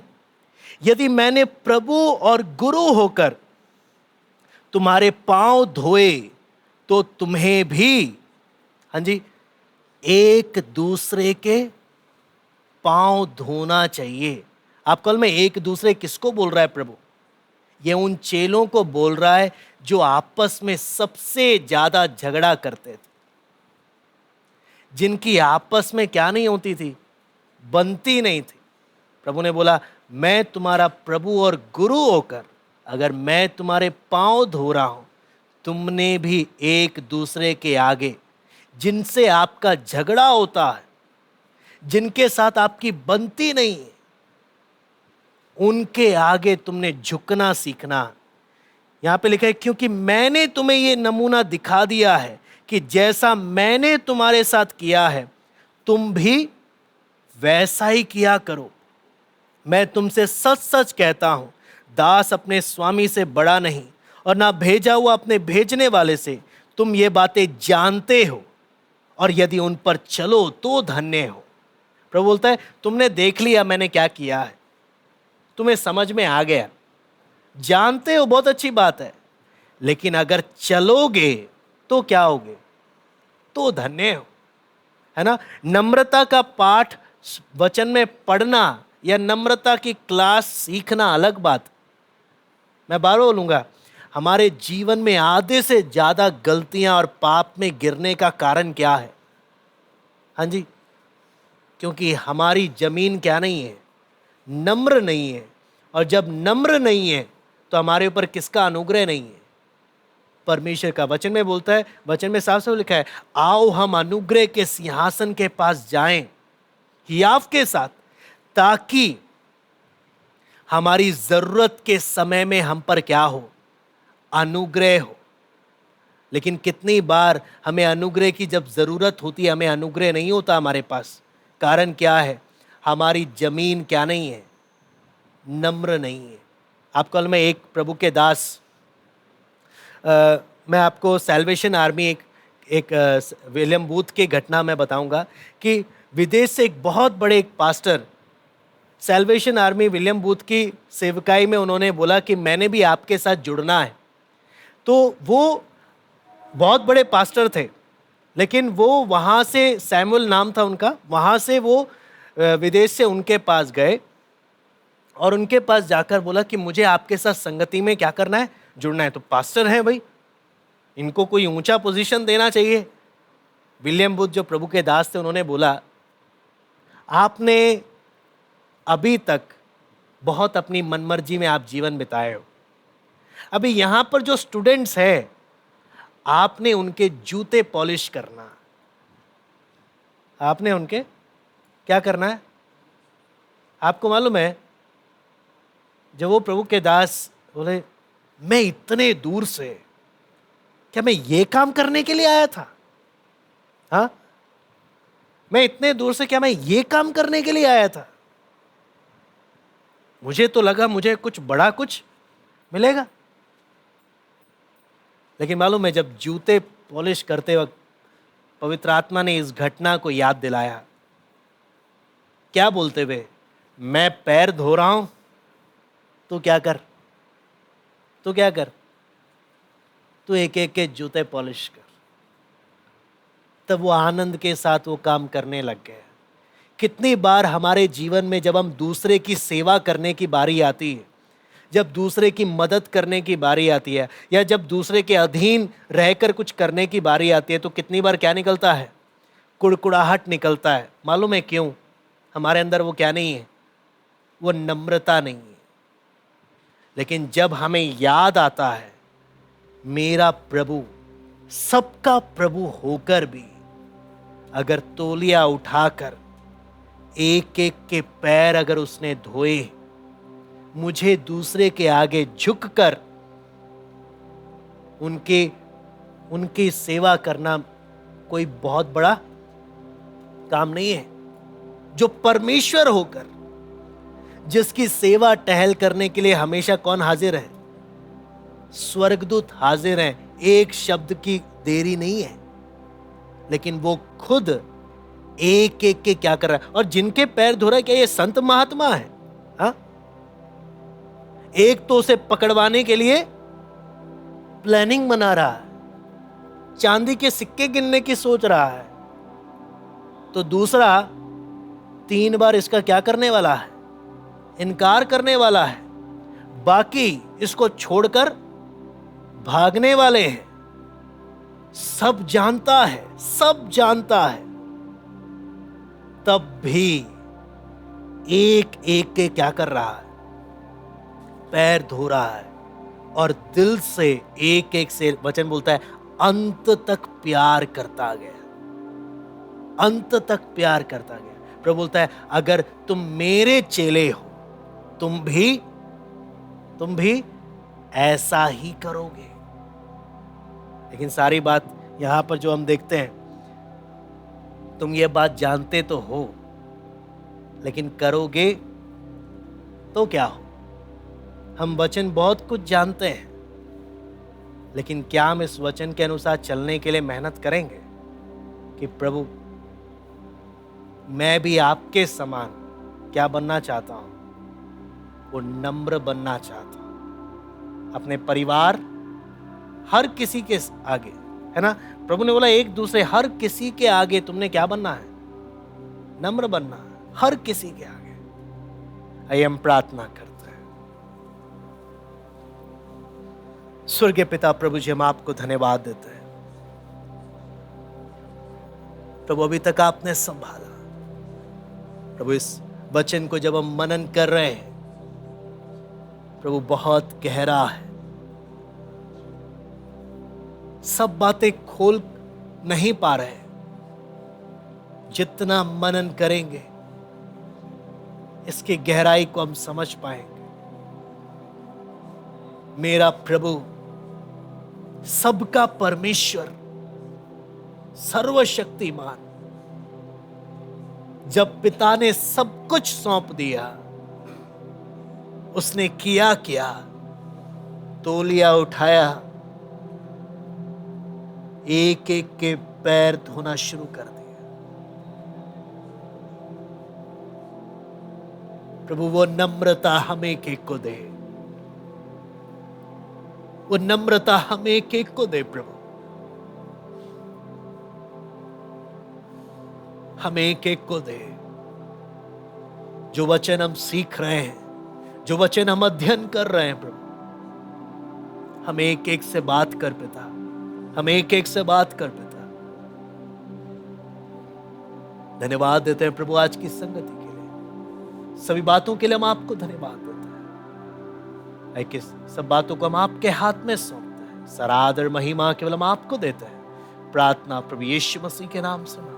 यदि मैंने प्रभु और गुरु होकर तुम्हारे पांव धोए, तो तुम्हें भी, हाँ जी, एक दूसरे के पांव धोना चाहिए। आप कल में एक दूसरे किसको बोल रहा है प्रभु? ये उन चेलों को बोल रहा है जो आपस में सबसे ज्यादा झगड़ा करते थे, जिनकी आपस में क्या नहीं होती थी, बनती नहीं थी। प्रभु ने बोला, मैं तुम्हारा प्रभु और गुरु होकर अगर मैं तुम्हारे पांव धो रहा हूं, तुमने भी एक दूसरे के आगे, जिनसे आपका झगड़ा होता है, जिनके साथ आपकी बनती नहीं है, उनके आगे तुमने झुकना सीखना। यहां पे लिखा है, क्योंकि मैंने तुम्हें यह नमूना दिखा दिया है कि जैसा मैंने तुम्हारे साथ किया है, तुम भी वैसा ही किया करो। मैं तुमसे सच सच कहता हूं, दास अपने स्वामी से बड़ा नहीं, और ना भेजा हुआ अपने भेजने वाले से। तुम ये बातें जानते हो, और यदि उन पर चलो तो धन्य हो। प्रभु बोलता है, तुमने देख लिया मैंने क्या किया है, तुम्हें समझ में आ गया, जानते हो, बहुत अच्छी बात है, लेकिन अगर चलोगे तो क्या होगे, तो धन्य हो, है ना। नम्रता का पाठ वचन में पढ़ना या नम्रता की क्लास सीखना अलग बात। मैं बार बोलूंगा, हमारे जीवन में आधे से ज्यादा गलतियां और पाप में गिरने का कारण क्या है? हाँ जी, क्योंकि हमारी जमीन क्या नहीं है, नम्र नहीं है। और जब नम्र नहीं है तो हमारे ऊपर किसका अनुग्रह नहीं है? परमेश्वर का। वचन में बोलता है, वचन में साफ साफ लिखा है, आओ हम अनुग्रह के सिंहासन के पास जाएं हियाव के साथ, ताकि हमारी जरूरत के समय में हम पर क्या हो, अनुग्रह हो। लेकिन कितनी बार हमें अनुग्रह की जब जरूरत होती है, हमें अनुग्रह नहीं होता हमारे पास। कारण क्या है? हमारी जमीन क्या नहीं है, नम्र नहीं है। आप कल में एक प्रभु के दास, मैं आपको सैल्वेशन आर्मी एक विलियम बूथ की घटना मैं बताऊंगा कि विदेश से एक बहुत बड़े एक pastor salvation army William booth की सेवकाई में उन्होंने बोला कि मैंने भी आपके साथ जुड़ना है। तो वो बहुत बड़े पास्टर थे, लेकिन वो वहाँ से, सैमुअल नाम था उनका, वहाँ से वो विदेश से उनके पास गए और उनके पास जाकर बोला कि मुझे आपके साथ संगति में क्या करना है, जुड़ना है। तो पास्टर हैं भाई, इनको कोई ऊंचा पोजीशन देना चाहिए। विलियम बूथ जो प्रभु के दास थे, उन्होंने बोला, आपने अभी तक बहुत अपनी मनमर्जी में आप जीवन बिताए हो। अभी यहां पर जो स्टूडेंट्स हैं, आपने उनके जूते पॉलिश करना, आपने उनके क्या करना है। आपको मालूम है, जब वो प्रभु के दास बोले मैं इतने दूर से, क्या मैं ये काम करने के लिए आया था? हाँ, मैं इतने दूर से क्या मैं ये काम करने के लिए आया था? मुझे तो लगा मुझे कुछ बड़ा कुछ मिलेगा। लेकिन मालूम है, जब जूते पॉलिश करते वक्त पवित्र आत्मा ने इस घटना को याद दिलाया। क्या बोलते हुए? मैं पैर धो रहा हूं, तू क्या कर, तू क्या कर, तू एक एक के जूते पॉलिश कर। तब वो आनंद के साथ वो काम करने लग गए। कितनी बार हमारे जीवन में जब हम दूसरे की सेवा करने की बारी आती है, जब दूसरे की मदद करने की बारी आती है, या जब दूसरे के अधीन रहकर कुछ करने की बारी आती है, तो कितनी बार क्या निकलता है? कुड़कुड़ाहट निकलता है। मालूम है क्यों? हमारे अंदर वो क्या नहीं है? वो नम्रता नहीं है। लेकिन जब हमें याद आता है मेरा प्रभु सबका प्रभु होकर भी अगर तौलिया उठाकर एक एक के पैर अगर उसने धोए, मुझे दूसरे के आगे झुककर उनकी सेवा करना कोई बहुत बड़ा काम नहीं है। जो परमेश्वर होकर, जिसकी सेवा टहल करने के लिए हमेशा कौन हाजिर है? स्वर्गदूत हाजिर हैं। एक शब्द की देरी नहीं है। लेकिन वो खुद एक एक के क्या कर रहा है? और जिनके पैर धो रहा है, क्या ये संत महात्मा है? हाँ, एक तो उसे पकड़वाने के लिए प्लानिंग बना रहा है, चांदी के सिक्के गिनने की सोच रहा है, तो दूसरा 3 बार इसका क्या करने वाला है? इनकार करने वाला है। बाकी इसको छोड़कर भागने वाले हैं। सब जानता है, सब जानता है, तब भी एक एक के क्या कर रहा है? पैर धो रहा है। और दिल से एक एक से, वचन बोलता है, अंत तक प्यार करता गया, अंत तक प्यार करता गया। प्रभु बोलता है, अगर तुम मेरे चेले हो, तुम भी ऐसा ही करोगे। लेकिन सारी बात यहां पर जो हम देखते हैं, तुम ये बात जानते तो हो, लेकिन करोगे तो क्या हो? हम वचन बहुत कुछ जानते हैं, लेकिन क्या हम इस वचन के अनुसार चलने के लिए मेहनत करेंगे कि प्रभु मैं भी आपके समान क्या बनना चाहता हूं? वो नम्र बनना चाहता हूं। अपने परिवार, हर किसी के आगे, है ना? प्रभु ने बोला एक दूसरे, हर किसी के आगे तुमने क्या बनना है? नम्र बनना है, हर किसी के आगे। आइए हम प्रार्थना करते हैं। स्वर्गीय पिता प्रभु जी, हम आपको धन्यवाद देते हैं। प्रभु अभी तक आपने संभाला। प्रभु इस वचन को जब हम मनन कर रहे हैं, प्रभु बहुत गहरा है। सब बातें खोल नहीं पा रहे। जितना मनन करेंगे, इसकी गहराई को हम समझ पाएंगे। मेरा प्रभु सबका परमेश्वर, सर्वशक्तिमान, जब पिता ने सब कुछ सौंप दिया, उसने किया क्या? तौलिया उठाया, एक एक के पैर धोना शुरू कर दिया। प्रभु वो नम्रता हम एक एक को दे, वो नम्रता हम एक एक को दे। प्रभु हम एक एक को दे। जो वचन हम सीख रहे हैं, जो वचन हम अध्ययन कर रहे हैं, प्रभु हम एक एक से बात कर पिता, हम एक एक से बात कर पिता। धन्यवाद देते हैं प्रभु आज की संगति के लिए, सभी बातों के लिए हम आपको धन्यवाद देते हैं। है कि सब बातों को हम आपके हाथ में सौंपते हैं। सरादर महिमा केवल हम आपको देते हैं। प्रार्थना प्रभु यीशु मसीह के नाम से।